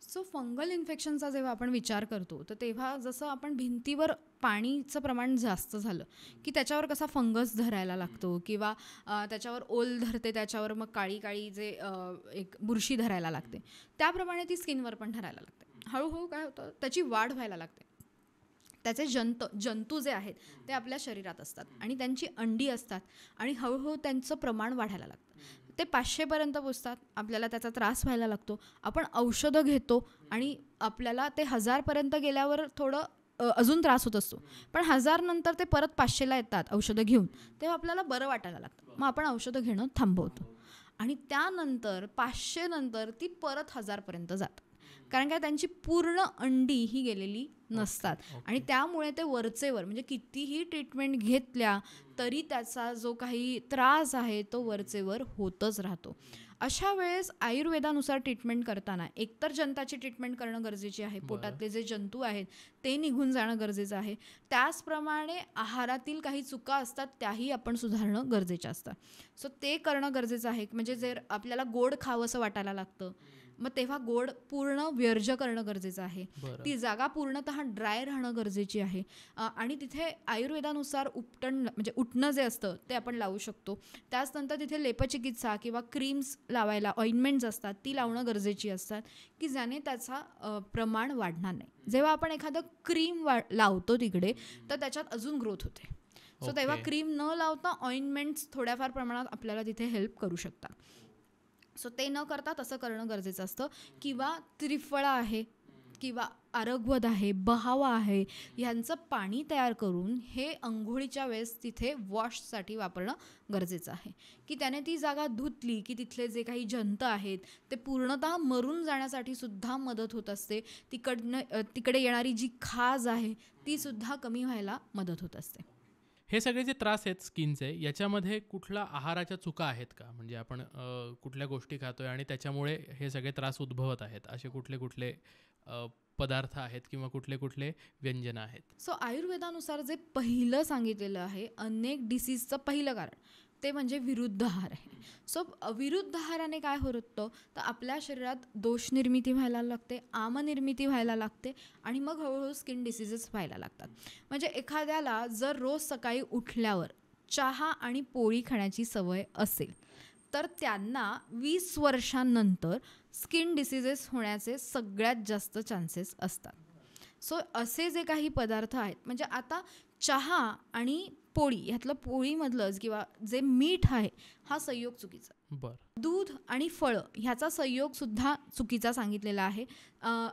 सो फंगल इन्फेक्शनचा जेव्हा आपण विचार करतो तर तेव्हा जसं आपण भिंतीवर पाणीचं प्रमाण जास्त झालं की त्याच्यावर कसा फंगस धरायला लागतो किंवा त्याच्यावर ओल धरते, त्याच्यावर मग काळी काळी जे एक बुरशी धरायला लागते, त्याप्रमाणे ती स्किनवर पण धरायला लागते. हळूहळू काय होतं, त्याची वाढ व्हायला लागते. त्याचे जंतू जे आहेत ते आपल्या शरीरात असतात आणि त्यांची अंडी असतात आणि हळूहळू त्यांचं प्रमाण वाढायला लागतं. ते 500पर्यंत पोचतात, आपल्याला त्याचा त्रास व्हायला लागतो. आपण औषधं घेतो आणि आपल्याला ते 1000पर्यंत गेल्यावर थोडं अजून त्रास होत असतो. पण 1000 नंतर ते परत 500ला येतात औषधं घेऊन, तेव्हा आपल्याला बरं वाटायला लागतं. मग आपण औषधं घेणं थांबवतो आणि त्यानंतर 500 नंतर ती परत 1000पर्यंत जातात. कारण काय त्यांची पूर्ण अंडी ही गेलेली नसतात आणि त्यामुळे ते वरचेवर, म्हणजे कितीही ट्रीटमेंट घेतल्या तरी त्याचा जो काही त्रास आहे तो वरचेवर होतच राहतो. अशा वेळेस आयुर्वेदानुसार ट्रीटमेंट करताना एकतर जंताची ट्रीटमेंट करणं गरजेची आहे, पोटातले जे जंतू आहेत ते निघून जाणं गरजेचं आहे. त्याचप्रमाणे आहारातील काही चुका असतात त्याही आपण सुधारणं गरजेच्या असतात. सो ते करणं गरजेचं आहे. म्हणजे जर आपल्याला गोड खावंसं वाटायला लागतं, मग तेव्हा गोड पूर्ण वर्ज्य करणं गरजेचं आहे. ती जागा पूर्णतः ड्राय राहणं गरजेची आहे. आणि तिथे आयुर्वेदानुसार म्हणजे उठणं जे असतं ते आपण लावू शकतो. त्याचनंतर तिथे लेपचिकित्सा किंवा क्रीम्स लावायला, ऑइंटमेंट्स असतात ती लावणं गरजेची असतात की ज्याने त्याचा प्रमाण वाढणार नाही. जेव्हा आपण एखादं क्रीम लावतो तिकडे तर त्याच्यात अजून ग्रोथ होते. सो तेव्हा क्रीम न लावता ऑइंटमेंट्स थोड्याफार प्रमाणात आपल्याला तिथे हेल्प करू शकतात. सो ते न करता तसं करणं गरजेचं असतं. किंवा त्रिफळा आहे किंवा आरगवद आहे, बहावा आहे, ह्यांचं पाणी तयार करून हे अंघोळीच्या वेळेस तिथे वॉशसाठी वापरणं गरजेचं आहे की त्याने ती जागा धुतली की तिथले जे काही जंत आहेत ते पूर्णतः मरून जाण्यासाठी सुद्धा मदत होत असते. तिकडे येणारी जी खाज आहे ती सुद्धा कमी व्हायला मदत होत असते. हे सगळे जे त्रास आहेत स्किनचे, याच्यामध्ये कुठल्या आहाराच्या चुका आहेत का? म्हणजे आपण कुठल्या गोष्टी खातोय आणि त्याच्यामुळे हे सगळे त्रास उद्भवत आहेत, असे कुठले कुठले पदार्थ आहेत किंवा कुठले कुठले व्यंजन आहेत? सो आयुर्वेदानुसार जे पहिलं सांगितलेलं आहे अनेक डिसीजचं पहिलं कारण ते म्हणजे विरुद्ध आहार आहे. सो विरुद्ध आहाराने काय होतं तर आपल्या शरीरात दोष निर्मिती व्हायला लागते, आमनिर्मिती व्हायला लागते आणि मग हळूहळू स्किन डिसीजेस व्हायला लागतात. म्हणजे एखाद्याला जर रोज सकाळी उठल्यावर चहा आणि पोळी खाण्याची सवय असेल तर त्यांना 20 वर्षांनंतर स्किन डिसीजेस होण्याचे सगळ्यात जास्त चान्सेस असतात. सो असे जे काही पदार्थ आहेत, म्हणजे आता चहा आणि पोळी ह्यातलं पोळीमधलंच किंवा जे मीठ आहे हा संयोग चुकीचा. दूध आणि फळं ह्याचा संयोग सुद्धा चुकीचा सांगितलेला आहे.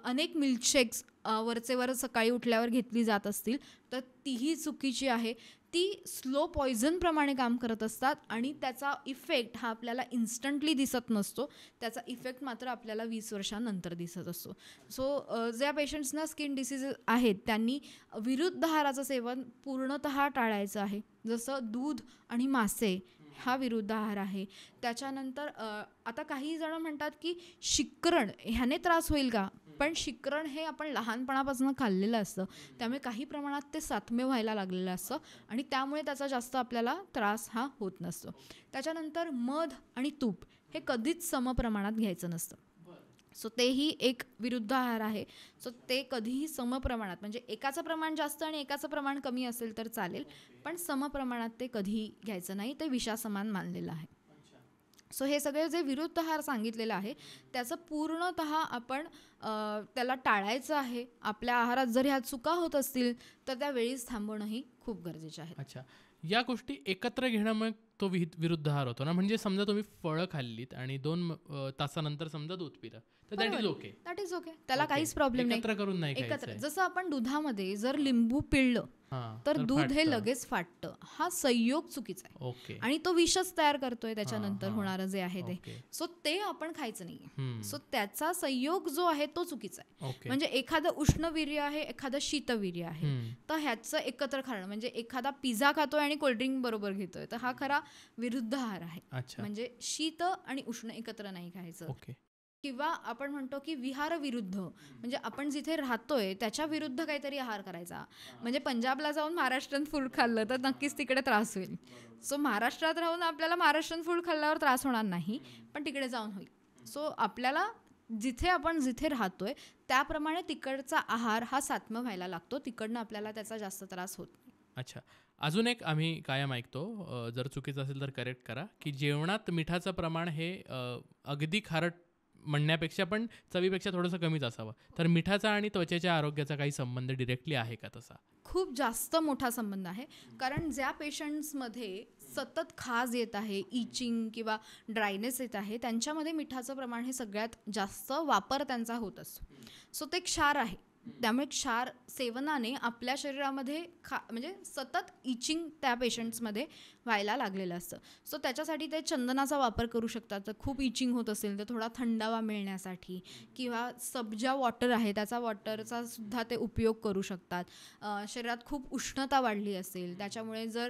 अनेक मिल्कशेक्स वरचेवर सकाळी उठल्यावर घेतली जात असतील तर तीही चुकीची आहे. ती स्लो पॉयझनप्रमाणे काम करत असतात आणि त्याचा इफेक्ट हा आपल्याला इन्स्टंटली दिसत नसतो. त्याचा इफेक्ट मात्र आपल्याला 20 वर्षांनंतर दिसत असतो. सो ज्या पेशंट्सना स्किन डिसीजेस आहेत त्यांनी विरुद्ध आहाराचं सेवन पूर्णतः टाळायचं आहे. जसं दूध आणि मासे हा विरुद्ध आहार आहे. त्याच्यानंतर आता काही जण म्हणतात की शिकरण ह्याने त्रास होईल का? पण शिकरण हे आपण लहानपणापासून खाल्लेलं असतं, त्यामुळे काही प्रमाणात ते सातम्य व्हायला लागलेलं असतं आणि त्यामुळे त्याचा जास्त आपल्याला त्रास हा होत नसतो. त्याच्यानंतर मध आणि तूप हे कधीच समप्रमाणात घ्यायचं नसतं. सो तेही एक विरुद्ध आहार आहे. सो ते कधीही समप्रमाणात, म्हणजे एकाचं प्रमाण जास्त आणि एकाचं प्रमाण कमी असेल तर चालेल, पण समप्रमाणात ते कधीही घ्यायचं नाही. ते विषासमान मानलेलं आहे. सो हे सगळे जे विरुद्ध आहार सांगितलेलं आहे त्याचं पूर्णतः आपण त्याला टाळायचं आहे. आपल्या आहारात जर ह्या चुका होत असतील तर त्या वेळीच थांबवणंही खूप गरजेचं आहे. अच्छा, या गोष्टी एकत्र घेणं मग तो विरुद्ध आहार होतो ना. म्हणजे समजा तुम्ही फळं खाल्लीत आणि 2 तासानंतर समजा दूध पिलं तर दॅट इज ओके. त्याला काहीच प्रॉब्लेम नाही. एकत्र करून नाही एकत्र जसं आपण दुधामध्ये जर लिंबू पिळलं तर दूध हे लगेच फाटतं. हा संयोग चुकीचा आहे आणि तो विषच तयार करतोय त्याच्यानंतर होणारं जे आहे ते. सो ते आपण खायचं नाही. सो त्याचा संयोग जो आहे तो चुकीचा आहे. म्हणजे एखादं उष्णवीर्य आहे, एखादं शीतवीर्य आहे, तर ह्याचं एकत्र खाणं, म्हणजे एखादा पिझ्झा खातोय आणि कोल्ड्रिंक बरोबर घेतोय तर हा खरा विरुद्ध आहार आहे. म्हणजे शीत आणि उष्ण एकत्र नाही खायचं. किंवा आपण म्हणतो की विहार विरुद्ध, म्हणजे आपण जिथे राहतोय त्याच्या विरुद्ध काहीतरी आहार करायचा. म्हणजे पंजाबला जाऊन महाराष्ट्रीयन फूड खाल्लं तर नक्कीच तिकडे त्रास होईल. सो महाराष्ट्रात राहून आपल्याला महाराष्ट्रीयन फूड खाल्ल्यावर त्रास होणार नाही, पण तिकडे जाऊन होईल. सो आपल्याला जिथे राहतोय त्याप्रमाणे तिकडचा आहार हा सात्म्य व्हायला लागतो. तिकडनं आपल्याला त्याचा जास्त त्रास होत नाही. अच्छा, अजून एक आम्ही कायम ऐकतो, जर चुकीचं असेल तर करेक्ट करा, की जेवणात मिठाचं प्रमाण हे अगदी खारट म्हणण्यापेक्षा पण चवीपेक्षा थोडंसं कमीच असावं. तर मिठाचा आणि त्वचेच्या आरोग्याचा काही संबंध डिरेक्टली आहे का? तसा खूप जास्त मोठा संबंध आहे. कारण ज्या पेशंट्समध्ये सतत खाज येत आहे, इचिंग किंवा ड्रायनेस येत आहे, त्यांच्यामध्ये मिठाचं प्रमाण हे सगळ्यात जास्त वापर त्यांचा होत असतो. सो ते क्षार आहे. त्यामुळे क्षार सेवनाने आपल्या शरीरामध्ये म्हणजे सतत इचिंग त्या पेशंट्समध्ये व्हायला लागलेलं असतं. सो त्याच्यासाठी ते चंदनाचा वापर करू शकतात. तर खूप इचिंग होत असेल तर थोडा थंडावा मिळण्यासाठी, किंवा सब्जा वॉटर आहे त्याचा वॉटरचा सुद्धा ते उपयोग करू शकतात. शरीरात खूप उष्णता वाढली असेल, त्याच्यामुळे जर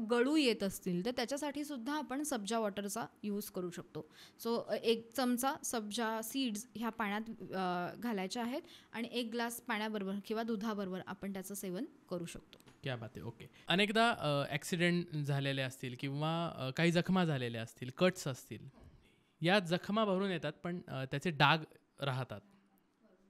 गळू येत असतील तर त्याच्यासाठी सुद्धा आपण सब्जा वॉटरचा यूज करू शकतो. सो 1 चमचा सब्जा सीड्स ह्या पाण्यात घालायच्या आहेत आणि 1 ग्लास पाण्याबरोबर किंवा दुधाबरोबर आपण त्याचं सेवन करू शकतो. क्या बात आहे. ओके, अनेकदा ॲक्सिडेंट झालेले असतील किंवा काही जखमा झालेल्या असतील, कट्स असतील, या जखमा भरून येतात पण त्याचे डाग राहतात,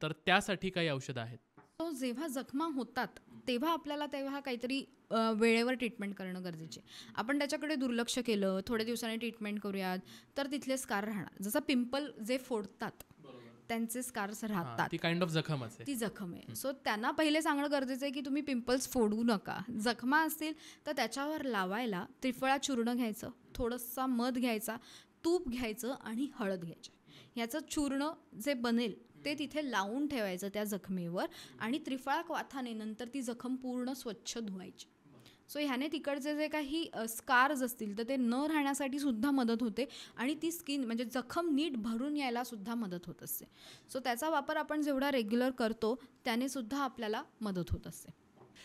तर त्यासाठी काही औषधं आहेत? तो जेव्हा जखमा होतात तेव्हा आपल्याला तेव्हा काहीतरी वेळेवर ट्रीटमेंट करणं गरजेचे. आपण त्याच्याकडे दुर्लक्ष केलं, थोड्या दिवसांनी ट्रीटमेंट करूयात, तर तिथले स्कार राहणार. जसं पिंपल जे फोडतात त्यांचे स्कार्स राहतात, ती काइंड ऑफ जखमच आहे. ती जखम आहे. सो त्यांना पहिले सांगणं गरजेचं आहे की तुम्ही पिंपल्स फोडू नका. जखमा असतील तर त्याच्यावर लावायला त्रिफळा चूर्ण घ्यायचं, थोडंसं मध घ्यायचा, तूप घ्यायचं आणि हळद घ्यायची. ह्याचं चूर्ण जे बनेल ते तिथे लावून ठेवायचं त्या जखमेवर आणि त्रिफळा क्वाथाने नंतर ती जखम पूर्ण स्वच्छ धुवायची. सो ह्याने तिकडचे जे काही स्कार्स असतील तर ते न राहण्यासाठी सुद्धा मदत होते आणि ती स्किन म्हणजे जखम नीट भरून यायला सुद्धा मदत होत असते. सो त्याचा वापर आपण जेवढा रेग्युलर करतो त्याने सुद्धा आपल्याला मदत होत असते.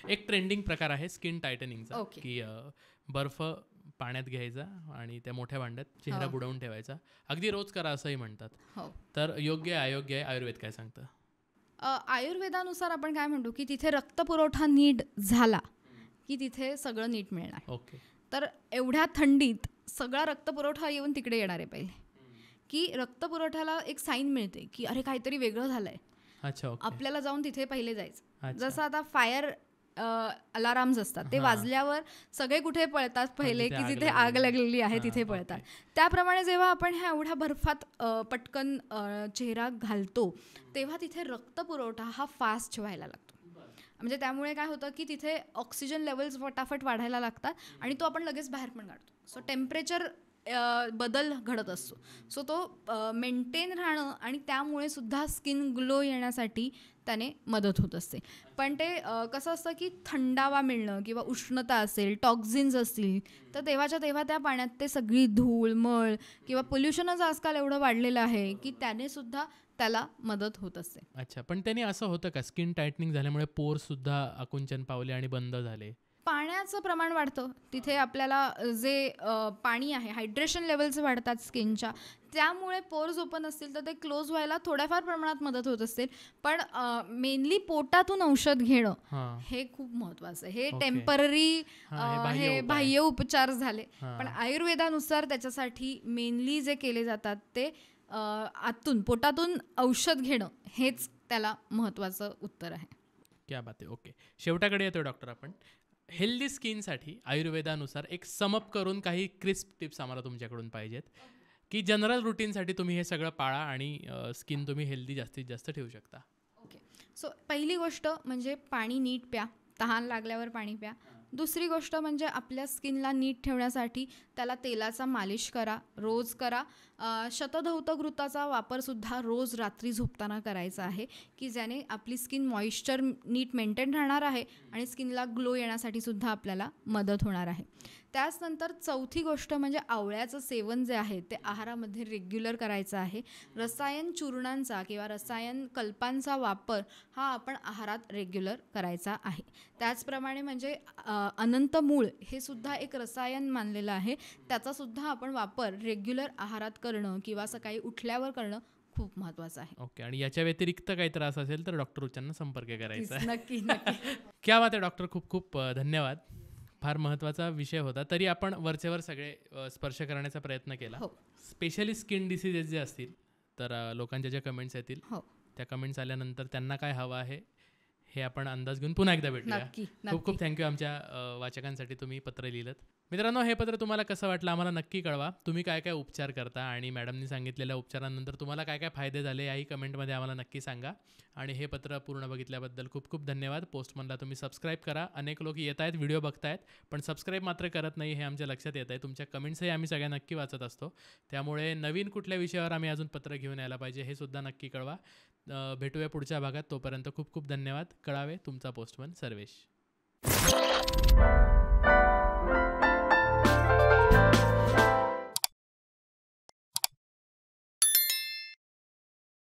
एक ट्रेंडिंग प्रकार आहे स्किन टायटनिंगचा, ओके. की बर्फ पाण्यात घ्यायचा आणि त्या मोठ्या भांड्यात चेहरा बुडवून ठेवायचा. अगदी रोज करा असंही म्हणतात. हो. तर योग्य आहे अयोग्य आहे, आयुर्वेद काय सांगतं? आयुर्वेदानुसार आपण काय म्हणतो की तिथे रक्तपुरवठा नीट झाला की तिथे सगळं नीट मिळणार. ओके. तर एवढ्या थंडीत सगळा रक्तपुरवठा येऊन तिकडे येणार आहे पहिले, की रक्तपुरवठ्याला एक साईन मिळते की अरे काहीतरी वेगळं झालंय. अच्छा. ओके. आपल्याला जाऊन तिथे पहिले जायचं. अच्छा. जसं आता फायर अलाराम्स असतात ते वाजल्यावर सगळे कुठे पळतात पहिले, की जिथे आग लागलेली आहे तिथे पळतात. त्याप्रमाणे जेव्हा आपण ह्या एवढ्या बर्फात पटकन चेहरा घालतो तेव्हा तिथे रक्तपुरवठा हा फास्ट व्हायला लागतो. म्हणजे त्यामुळे काय होतं की तिथे ऑक्सिजन लेवल्स फटाफट वाढायला लागतात आणि तो आपण लगेच बाहेर पण काढतो. सो टेम्परेचर बदल घडत असतो. सो तो मेंटेन राहणं आणि त्यामुळे सुद्धा स्किन ग्लो येण्यासाठी त्याने मदत होत असते. पण ते कसं असतं की थंडावा मिळणं किंवा उष्णता असेल, टॉक्झिन्स असतील तर तेव्हाच्या तेव्हा त्या पाण्यात ते सगळी धूळ मळ किंवा पोल्युशनच आजकाल एवढं वाढलेलं आहे की त्याने सुद्धा त्याला मदत होत असते. अच्छा. पण त्याने असं होतं का स्किन टायटनिंग झाल्यामुळे पोर सुद्धा आकुंचन पावले आणि बंद झाले? पाण्याचं प्रमाण वाढतं तिथे. आपल्याला जे पाणी आहे, हायड्रेशन लेवल्स वाढतात स्किनच्या, त्यामुळे पोर्स ओपन असतील तर ते क्लोज व्हायला थोड्याफार प्रमाणात मदत होत असेल. पण मेनली पोटातून औषध घेणं हे खूप महत्त्वाचं आहे. हे टेम्पररी हे बाह्य उपचार झाले. पण आयुर्वेदानुसार त्याच्यासाठी मेनली जे केले जातात ते आतून पोटातून औषध घेणं हेच त्याला महत्त्वाचं उत्तर आहे. क्या बात आहे. ओके. शेवटाकडे येतोय डॉक्टर आपण. हेल्दी स्किनसाठी आयुर्वेदानुसार एक समअप करून काही क्रिस्प टिप्स आम्हाला तुमच्याकडून पाहिजेत, की जनरल रुटीनसाठी तुम्ही हे सगळं पाळा आणि स्किन तुम्ही हेल्दी जास्तीत जास्त ठेवू शकता. ओके. सो पहिली गोष्ट म्हणजे पाणी नीट प्या, तहान लागल्यावर पाणी प्या. दुसरी गोष्ट म्हणजे आपल्या स्किनला नीट ठेवण्यासाठी त्याला तेलाचा मालिश करा, रोज करा. शतधौतघृताचा वापरसुद्धा रोज रात्री झोपताना करायचा आहे, की ज्याने आपली स्किन मॉइश्चर नीट मेंटेन राहणार आहे आणि स्किनला ग्लो येण्यासाठी सुद्धा आपल्याला मदत होणार आहे. त्याचनंतर चौथी गोष्ट म्हणजे आवळ्याचं सेवन जे आहे ते आहारामध्ये रेग्युलर करायचं आहे. रसायन चूर्णांचा किंवा रसायन कल्पांचा वापर हा आपण आहारात रेग्युलर करायचा आहे. त्याचप्रमाणे म्हणजे अनंत मूळ हे सुद्धा एक रसायन मानलेलं आहे, त्याचासुद्धा आपण वापर रेग्युलर आहारात करणं किंवा सकाळी उठल्यावर करणं खूप महत्त्वाचं आहे. ओके. आणि याच्या व्यतिरिक्त काही त्रास असेल तर डॉक्टर उच्चांना संपर्क करायचा आहे. नक्की नक्की. क्या बात आहे डॉक्टर. खूप खूप धन्यवाद. फार महत्त्वाचा विषय होता. तरी आपण वरचेवर सगळे स्पर्श करण्याचा प्रयत्न केला. स्पेशली स्किन डिसीजेस जे असतील तर लोकांच्या ज्या कमेंट्स येतील त्या कमेंट्स आल्यानंतर त्यांना काय हवं आहे हे आपण अंदाज घेऊन पुन्हा एकदा भेटूया. खूप खूप थँक्यू आमच्या वाचकांसाठी तुम्ही पत्र लिहिलं. मित्रांनो, हे पत्र तुम्हाला कसं वाटलं आम्हाला नक्की कळवा. तुम्ही काय काय उपचार करता आणि मॅडमनी सांगितलेल्या उपचारांनंतर तुम्हाला काय काय फायदे झाले याही कमेंटमध्ये आम्हाला नक्की सांगा. आणि हे पत्र पूर्ण बघितल्याबद्दल खूप खूप धन्यवाद. पोस्टमनला तुम्ही सबस्क्राईब करा. अनेक लोक येत आहेत, व्हिडिओ बघतायत, पण सबस्क्राईब मात्र करत नाही हे आमच्या लक्षात येत आहे. तुमच्या कमेंट्सही आम्ही सगळ्या नक्की वाचत असतो. त्यामुळे नवीन कुठल्या विषयावर आम्ही अजून पत्र घेऊन यायला पाहिजे हे सुद्धा नक्की कळवा. भेटूया पुढच्या भागात. तोपर्यंत खूप खूप धन्यवाद. कळावे तुमचा पोस्टमन सर्वेश.